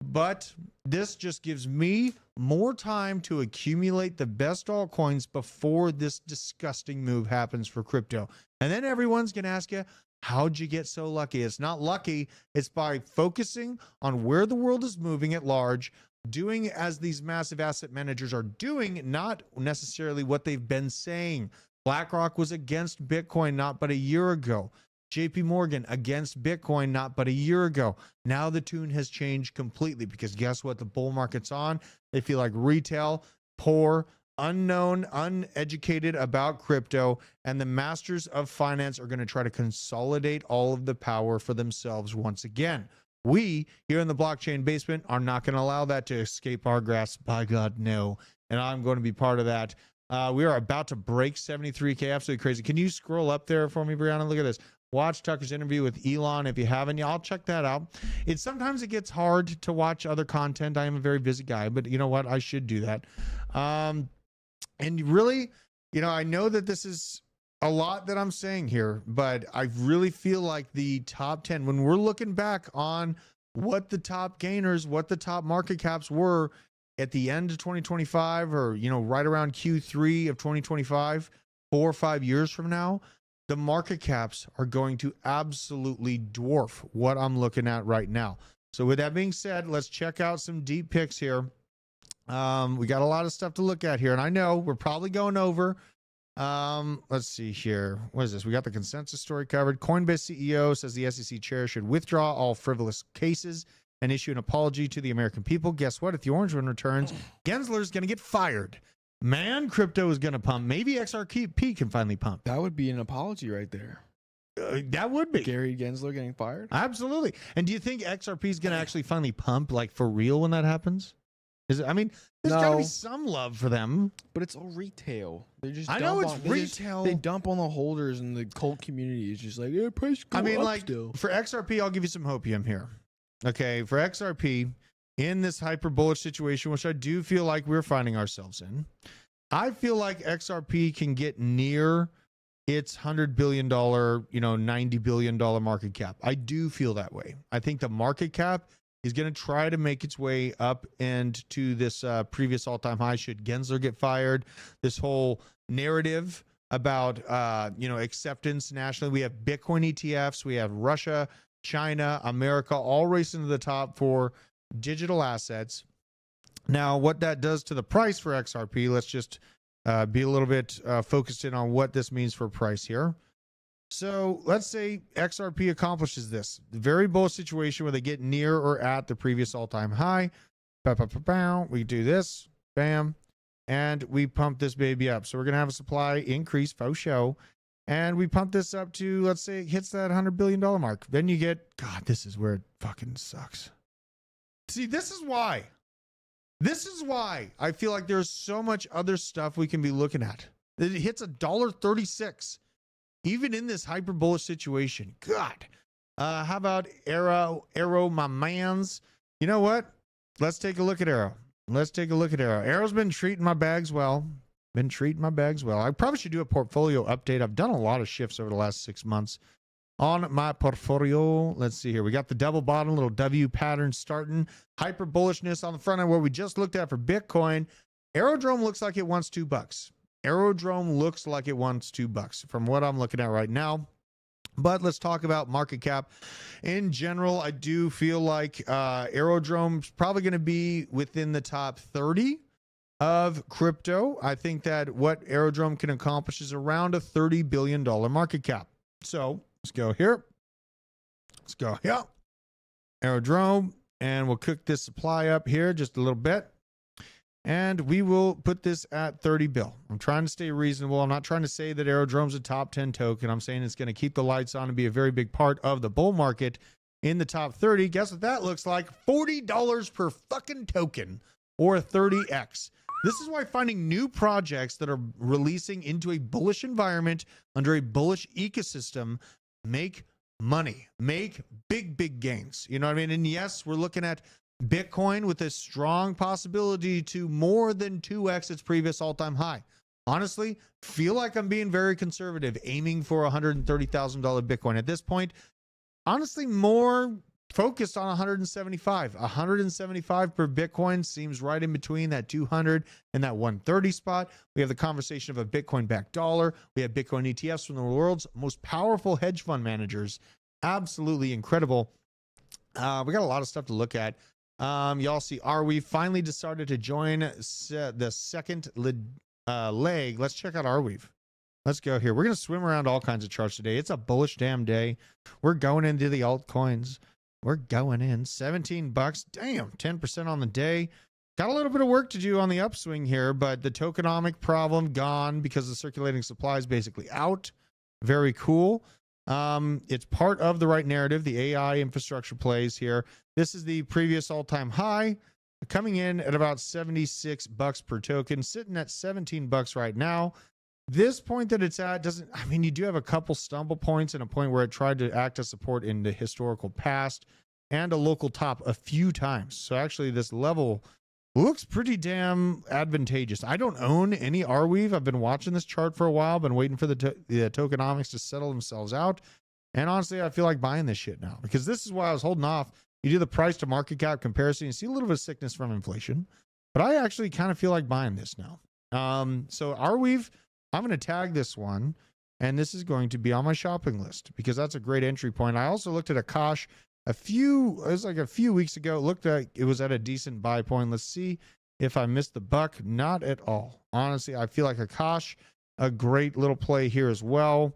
Speaker 1: But this just gives me more time to accumulate the best altcoins before this disgusting move happens for crypto. And then everyone's going to ask you, how'd you get so lucky? It's not lucky. It's by focusing on where the world is moving at large, doing as these massive asset managers are doing, not necessarily what they've been saying. BlackRock was against Bitcoin not but a year ago. JP Morgan against Bitcoin not but a year ago. Now the tune has changed completely because guess what? The bull market's on. They feel like retail, poor, unknown, uneducated about crypto, and the masters of finance are going to try to consolidate all of the power for themselves once again. We here in the blockchain basement are not going to allow that to escape our grasp. By God, no. And I'm going to be part of that. We are about to break 73K. Absolutely crazy. Can you scroll up there for me, Brianna? Look at this. Watch Tucker's interview with Elon. If you haven't, I'll check that out. Sometimes it gets hard to watch other content. I am a very busy guy, but you know what? I should do that. And really, I know that this is a lot that I'm saying here, but I really feel like the top 10, when we're looking back on what the top gainers, what the top market caps were at the end of 2025 or, right around Q3 of 2025, 4 or 5 years from now, the market caps are going to absolutely dwarf what I'm looking at right now. So with that being said, let's check out some deep picks here. We got a lot of stuff to look at here, and I know we're probably going over. Let's see here. What is this? We got the consensus story covered. Coinbase CEO says the SEC chair should withdraw all frivolous cases and issue an apology to the American people. Guess what? If the orange one returns, Gensler's going to get fired. Man, crypto is going to pump. Maybe XRP can finally pump.
Speaker 2: That would be an apology right there.
Speaker 1: That would be.
Speaker 2: Gary Gensler getting fired?
Speaker 1: Absolutely. And do you think XRP is going to actually finally pump, like for real, when that happens? There's got to be some love for them.
Speaker 2: But it's all retail. They just
Speaker 1: I know it's retail.
Speaker 2: They dump on the holders, and the cult community is just like, yeah, price go up still.
Speaker 1: For XRP, I'll give you some hopium here. Okay, for XRP, in this hyper bullish situation, which I do feel like we're finding ourselves in, I feel like XRP can get near its $100 billion, $90 billion market cap. I do feel that way. I think the market cap is going to try to make its way up and to this previous all-time high should Gensler get fired. This whole narrative about, acceptance nationally. We have Bitcoin ETFs. We have Russia, China, America, all racing to the top for digital assets. Now, what that does to the price for XRP, let's just be a little bit focused in on what this means for price here. So let's say XRP accomplishes this very bullish situation where they get near or at the previous all-time high. We do this, bam, and we pump this baby up. So we're going to have a supply increase, faux show, and we pump this up to, let's say it hits that $100 billion mark. Then you get, God, this is where it fucking sucks. See, this is why I feel like there's so much other stuff we can be looking at. It hits $1.36, even in this hyper bullish situation. God, how about Arrow, my mans? You know what? Let's take a look at Arrow. Arrow's been treating my bags well. I probably should do a portfolio update. I've done a lot of shifts over the last 6 months. on my portfolio. Let's see here. We got the double bottom, little W pattern starting. Hyper bullishness on the front end where we just looked at for Bitcoin. Aerodrome looks like it wants $2. Aerodrome looks like it wants $2 from what I'm looking at right now. But let's talk about market cap. In general, I do feel like Aerodrome's probably going to be within the top 30 of crypto. I think that what Aerodrome can accomplish is around a $30 billion market cap. So let's go here. Let's go here. Aerodrome. And we'll cook this supply up here just a little bit. And we will put this at 30 bill. I'm trying to stay reasonable. I'm not trying to say that Aerodrome's a top 10 token. I'm saying it's going to keep the lights on and be a very big part of the bull market in the top 30. Guess what that looks like? $40 per fucking token or 30x. This is why finding new projects that are releasing into a bullish environment under a bullish ecosystem make money, make big gains. You know what I mean? And yes, we're looking at Bitcoin with a strong possibility to more than 2x its previous all-time high. Honestly, feel like I'm being very conservative, aiming for $130,000 Bitcoin. At this point, honestly, more focused on 175. 175 per Bitcoin seems right in between that 200 and that 130 spot. We have the conversation of a Bitcoin-backed dollar. We have Bitcoin ETFs from the world's most powerful hedge fund managers. Absolutely incredible. We got a lot of stuff to look at. Y'all see, we finally decided to join the second leg. Let's check out Arweave. Let's go here. We're going to swim around all kinds of charts today. It's a bullish damn day. We're going into the altcoins. We're going in $17. Damn, 10% on the day. Got a little bit of work to do on the upswing here, but the tokenomic problem gone because the circulating supply is basically out. Very cool. It's part of the right narrative. The AI infrastructure plays here. This is the previous all-time high, coming in at about $76 per token, sitting at $17 right now. This point that it's at doesn't, I mean, you do have a couple stumble points and a point where it tried to act as support in the historical past and a local top a few times. So actually this level looks pretty damn advantageous. I don't own any Arweave. I've been watching this chart for a while, been waiting for the tokenomics to settle themselves out. And honestly, I feel like buying this shit now because this is why I was holding off. You do the price to market cap comparison, you see a little bit of sickness from inflation, but I actually kind of feel like buying this now. So Arweave, I'm going to tag this one, and this is going to be on my shopping list because that's a great entry point. I also looked at Akash a few weeks ago. It looked like it was at a decent buy point. Let's see if I missed the buck. Not at all. Honestly, I feel like Akash, a great little play here as well.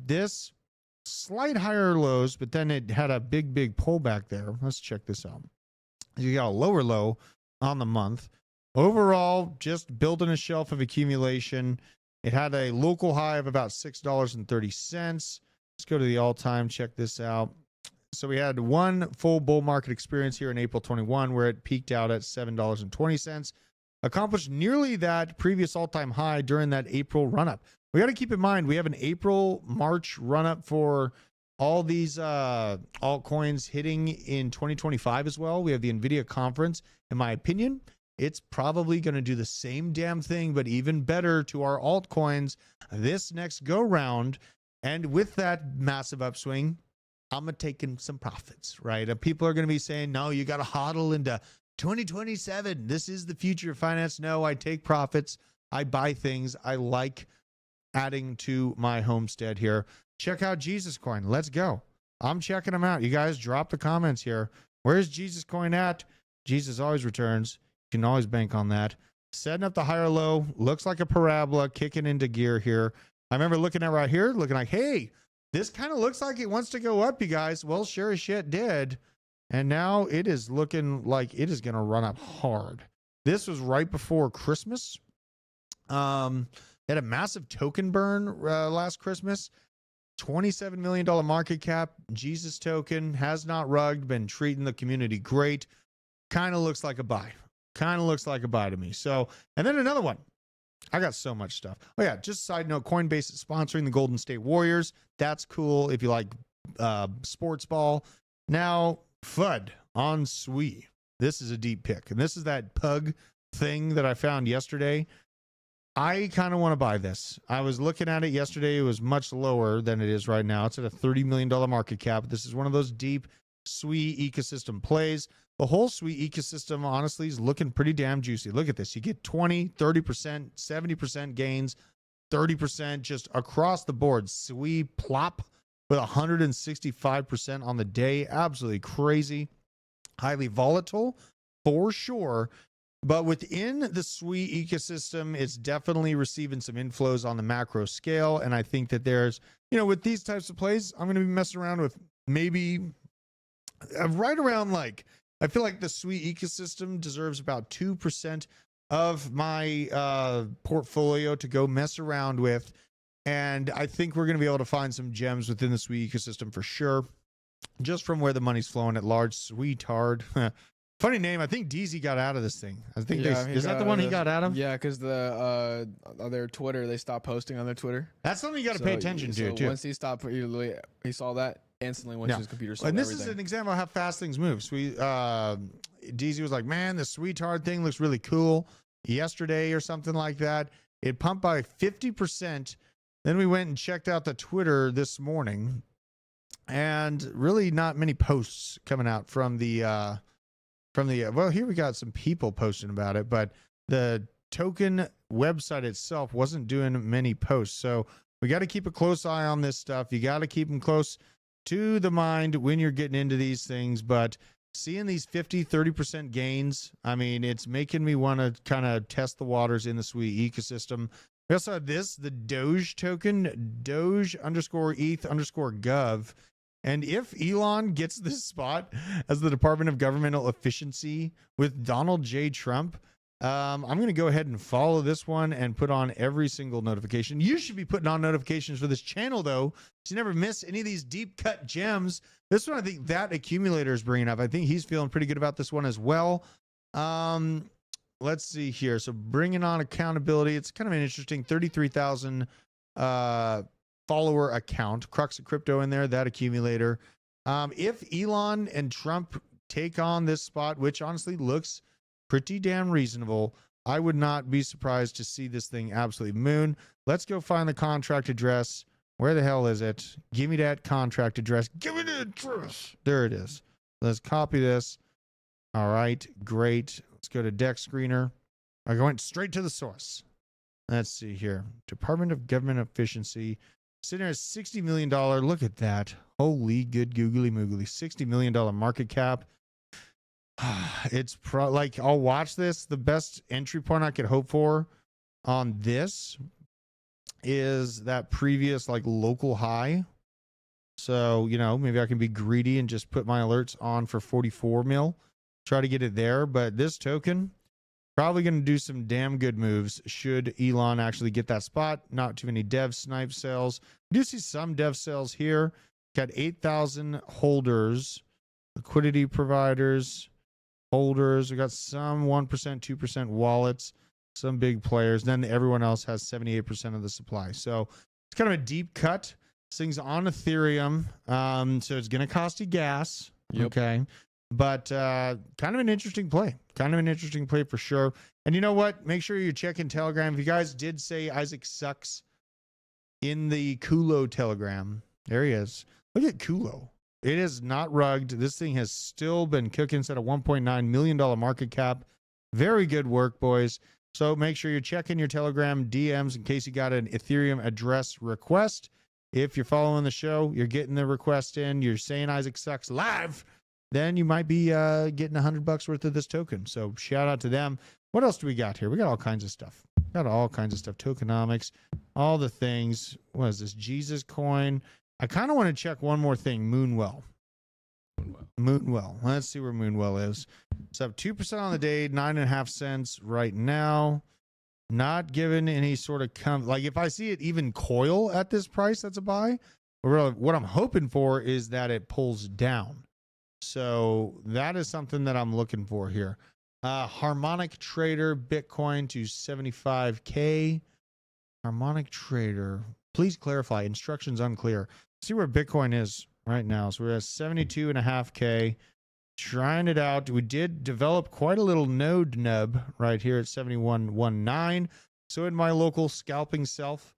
Speaker 1: This slight higher lows, but then it had a big pullback there. Let's check this out. You got a lower low on the month. Overall, just building a shelf of accumulation. It had a local high of about $6.30. Let's go to the all-time, check this out. So we had one full bull market experience here in April 21 where it peaked out at $7.20. Accomplished nearly that previous all-time high during that April run-up. We got to keep in mind, we have an April-March run-up for all these altcoins hitting in 2025 as well. We have the NVIDIA conference. In my opinion, it's probably going to do the same damn thing, but even better to our altcoins this next go-round. And with that massive upswing, I'm going to take in some profits, right? And people are going to be saying, no, you got to hodl into 2027. This is the future of finance. No, I take profits. I buy things. I like adding to my homestead here. Check out Jesus Coin. Let's go. I'm checking them out. You guys drop the comments here. Where's Jesus Coin at? Jesus always returns. You can always bank on that. Setting up the higher low. Looks like a parabola kicking into gear here. I remember looking at right here, looking like, hey, this kind of looks like it wants to go up, you guys. Well, sure as shit did. And now it is looking like it is going to run up hard. This was right before Christmas. Had a massive token burn last Christmas. $27 million market cap. Jesus token has not rugged, been treating the community great. Kind of looks like a buy. Kind of looks like a buy to me. So, and then another one. I got so much stuff. Oh yeah, just a side note, Coinbase is sponsoring the Golden State Warriors. That's cool if you like sports ball. Now, FUD on SWE. This is a deep pick. And this is that pug thing that I found yesterday. I kind of want to buy this. I was looking at it yesterday. It was much lower than it is right now. It's at a $30 million market cap. This is one of those deep SWE ecosystem plays. The whole SWE ecosystem, honestly, is looking pretty damn juicy. Look at this. You get 20, 30%, 70% gains, 30% just across the board. SWE plop with 165% on the day. Absolutely crazy. Highly volatile for sure. But within the SWE ecosystem, it's definitely receiving some inflows on the macro scale. And I think that there's, with these types of plays, I'm going to be messing around with maybe right around I feel like the SWE ecosystem deserves about 2% of my portfolio to go mess around with. And I think we're going to be able to find some gems within the SWE ecosystem for sure. Just from where the money's flowing at large. Sweetard. Funny name. I think DZ got out of this thing. I think is that the one he got out of?
Speaker 2: Yeah, because their Twitter, they stopped posting on their Twitter.
Speaker 1: That's something you got to pay attention to too.
Speaker 2: Once he stopped, he saw that instantly went to his computer.
Speaker 1: And this is an example of how fast things move. DZ was like, man, the Sweetard thing looks really cool. Yesterday or something like that, it pumped by 50%. Then we went and checked out the Twitter this morning, and really not many posts coming out from the well, here we got some people posting about it, but the token website itself wasn't doing many posts. So we got to keep a close eye on this stuff. You got to keep them close to the mind when you're getting into these things. But seeing these 50, 30% gains, I mean, it's making me want to kind of test the waters in the SWE ecosystem. We also have the Doge token, Doge_ETH_gov. And if Elon gets this spot as the Department of Governmental Efficiency with Donald J. Trump, I'm going to go ahead and follow this one and put on every single notification. You should be putting on notifications for this channel, though, so you never miss any of these deep cut gems. This one, I think that accumulator is bringing up. I think he's feeling pretty good about this one as well. Let's see here. So bringing on accountability. It's kind of an interesting 33,000 follower account. Crux of Crypto in there, that accumulator. If Elon and Trump take on this spot, which honestly looks pretty damn reasonable, I would not be surprised to see this thing absolutely moon. Let's go find the contract address. Where the hell is it? Give me that contract address. Give me the address. There it is. Let's copy this. All right, great. Let's go to Deck Screener. I went straight to the source. Let's see here. Department of Government Efficiency. Sitting there at $60 million. Look at that. Holy good googly moogly. $60 million market cap. It's I'll watch this. The best entry point I could hope for on this is that previous local high. So, maybe I can be greedy and just put my alerts on for 44 mil. Try to get it there. But this token, probably going to do some damn good moves should Elon actually get that spot. Not too many dev snipe sales. We do see some dev sales here. Got 8,000 holders, liquidity providers, holders. We got some 1%, 2% wallets, some big players. Then everyone else has 78% of the supply. So it's kind of a deep cut. This thing's on Ethereum. So it's going to cost you gas. Yep. Okay. But kind of an interesting play. Kind of an interesting play for sure. And you know what? Make sure you're checking Telegram. If you guys did say Isaac sucks in the Kulo Telegram, there he is. Look at Kulo. It is not rugged. This thing has still been cooking. It's at a $1.9 million market cap. Very good work, boys. So make sure you're checking your Telegram DMs in case you got an Ethereum address request. If you're following the show, you're getting the request in, you're saying Isaac sucks live, then you might be getting $100 worth of this token. So shout out to them. What else do we got here? We got all kinds of stuff. Got all kinds of stuff. Tokenomics, all the things. What is this? Jesus coin. I kind of want to check one more thing. Moonwell. Let's see where Moonwell is. So 2% on the day, 9.5 cents right now. Not given any sort of if I see it even coil at this price, that's a buy. But really, what I'm hoping for is that it pulls down. So that is something that I'm looking for here. Harmonic Trader, Bitcoin to 75K. Harmonic Trader. Please clarify. Instructions unclear. See where Bitcoin is right now. So we're at 72.5K. Trying it out. We did develop quite a little node nub right here at 7119. So in my local scalping self,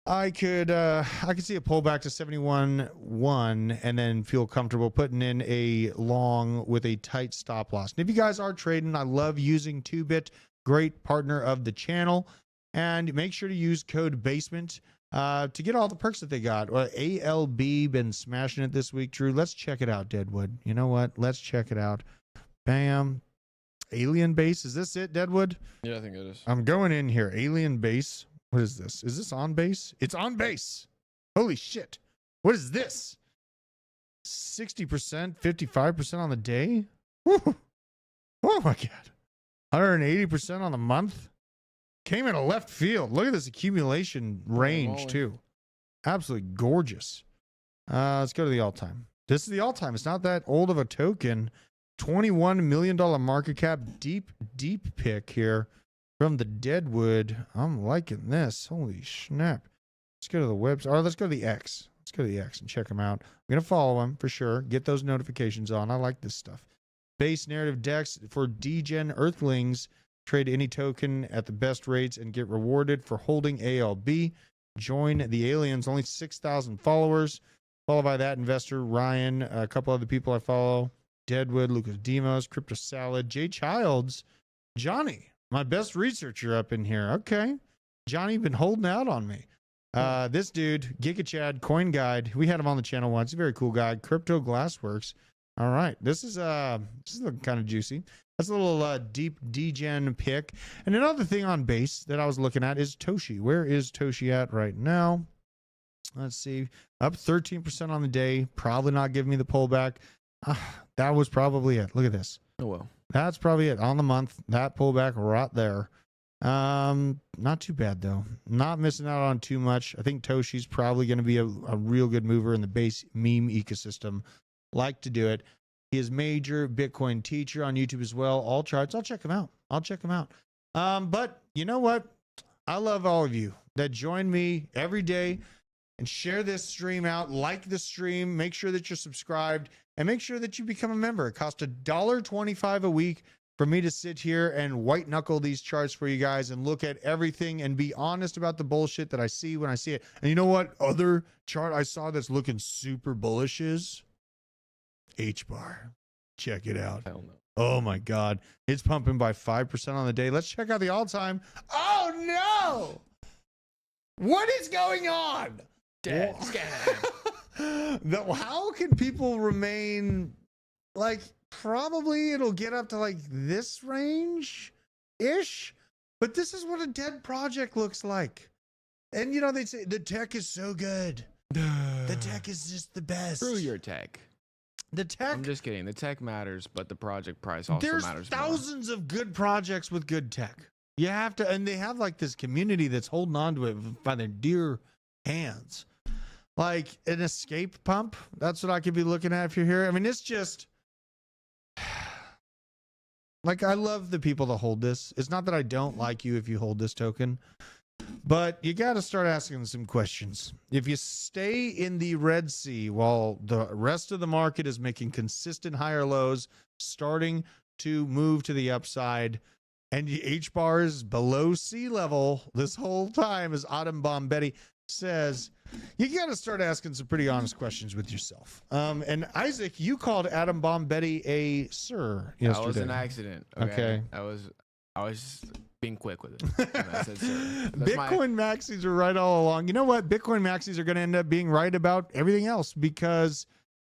Speaker 1: I could see a pullback to 71.1 and then feel comfortable putting in a long with a tight stop loss. And if you guys are trading, I love using 2Bit, great partner of the channel. And make sure to use code BASEMENT to get all the perks that they got. ALB been smashing it this week, Drew. Let's check it out, Deadwood. You know what? Let's check it out. Bam. Alien Base. Is this it, Deadwood?
Speaker 2: Yeah, I think it is.
Speaker 1: I'm going in here. Alien Base. What is this? Is this on base? It's on base. Holy shit. What is this? 60%, 55% on the day? Woo. Oh my God. 180% on the month? Came in a left field. Look at this accumulation range too. Absolutely gorgeous. Let's go to the all-time. This is the all-time. It's not that old of a token. $21 million market cap. Deep pick here. From the Deadwood. I'm liking this. Holy snap. Let's go to the website. Or let's go to the X. Let's go to the X and check them out. I'm going to follow them for sure. Get those notifications on. I like this stuff. Base narrative decks for degen Earthlings. Trade any token at the best rates and get rewarded for holding ALB. Join the aliens. Only 6,000 followers. Followed by that investor, Ryan. A couple other people I follow. Deadwood, Lucas Demos, Crypto Salad, Jay Childs, Johnny. My best researcher up in here. Okay. Johnny been holding out on me. This dude, Giga Chad, Coin Guide. We had him on the channel once. A very cool guy. Crypto Glassworks. All right. This is looking kind of juicy. That's a little deep degen pick. And another thing on base that I was looking at is Toshi. Where is Toshi at right now? Let's see. Up 13% on the day. Probably not giving me the pullback. That was probably it. Look at this.
Speaker 2: Oh, well.
Speaker 1: That's probably it on the month. That pullback right there. Not too bad though. Not missing out on too much. I think Toshi's probably going to be a real good mover in the base meme ecosystem. Like to do it. He is major Bitcoin teacher on YouTube as well. All charts. I'll check him out. But you know what? I love all of you that join me every day and share this stream out. Like the stream. Make sure that you're subscribed. And make sure that you become a member. It costs $1.25 a week for me to sit here and white knuckle these charts for you guys and look at everything and be honest about the bullshit that I see when I see it. And you know what other chart I saw that's looking super bullish is? H-bar. Check it out.
Speaker 2: Hell no.
Speaker 1: Oh my God. It's pumping by 5% on the day. Let's check out the all-time. Oh no! What is going on?
Speaker 2: Dead scam.
Speaker 1: How can people remain like, probably it'll get up to like this range ish, but this is what a dead project looks like. And you know, they say the tech is so good. The tech is just the best.
Speaker 2: Screw your tech.
Speaker 1: The tech.
Speaker 2: I'm just kidding. The tech matters, but the project price also
Speaker 1: There's
Speaker 2: matters.
Speaker 1: thousands of good projects with good tech. You have to, and they have like this community that's holding on to it by their dear hands. Like an escape pump. That's what I could be looking at if you're here. I mean, it's just like, I love the people that hold this. It's not that I don't like you if you hold this token, but you got to start asking some questions. If you stay in the Red Sea while the rest of the market is making consistent higher lows, starting to move to the upside, and the H-bar is below sea level this whole time, as Autumn Bombetti says, you got to start asking some pretty honest questions with yourself. And Isaac, you called Adam Bombetti a sir yesterday.
Speaker 2: That was an accident.
Speaker 1: Okay.
Speaker 2: I was being quick with it. And I said, sir.
Speaker 1: Bitcoin maxis are right all along. You know what? Bitcoin maxis are going to end up being right about everything else because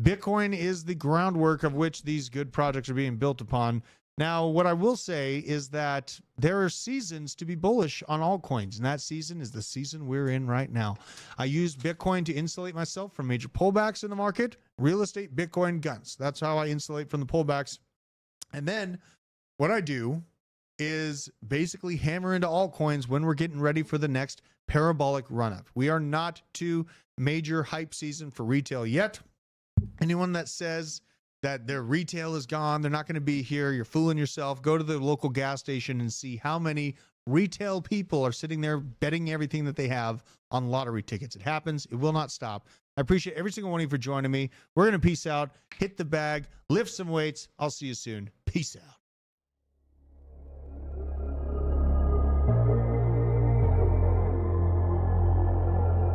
Speaker 1: Bitcoin is the groundwork of which these good projects are being built upon. Now, what I will say is that there are seasons to be bullish on altcoins, and that season is the season we're in right now. I use Bitcoin to insulate myself from major pullbacks in the market. Real estate, Bitcoin, guns. That's how I insulate from the pullbacks. And then what I do is basically hammer into altcoins when we're getting ready for the next parabolic run-up. We are not to major hype season for retail yet. Anyone that says that their retail is gone, they're not going to be here, you're fooling yourself. Go to the local gas station and see how many retail people are sitting there betting everything that they have on lottery tickets. It happens. It will not stop. I appreciate every single one of you for joining me. We're going to peace out, hit the bag, lift some weights. I'll see you soon. Peace out.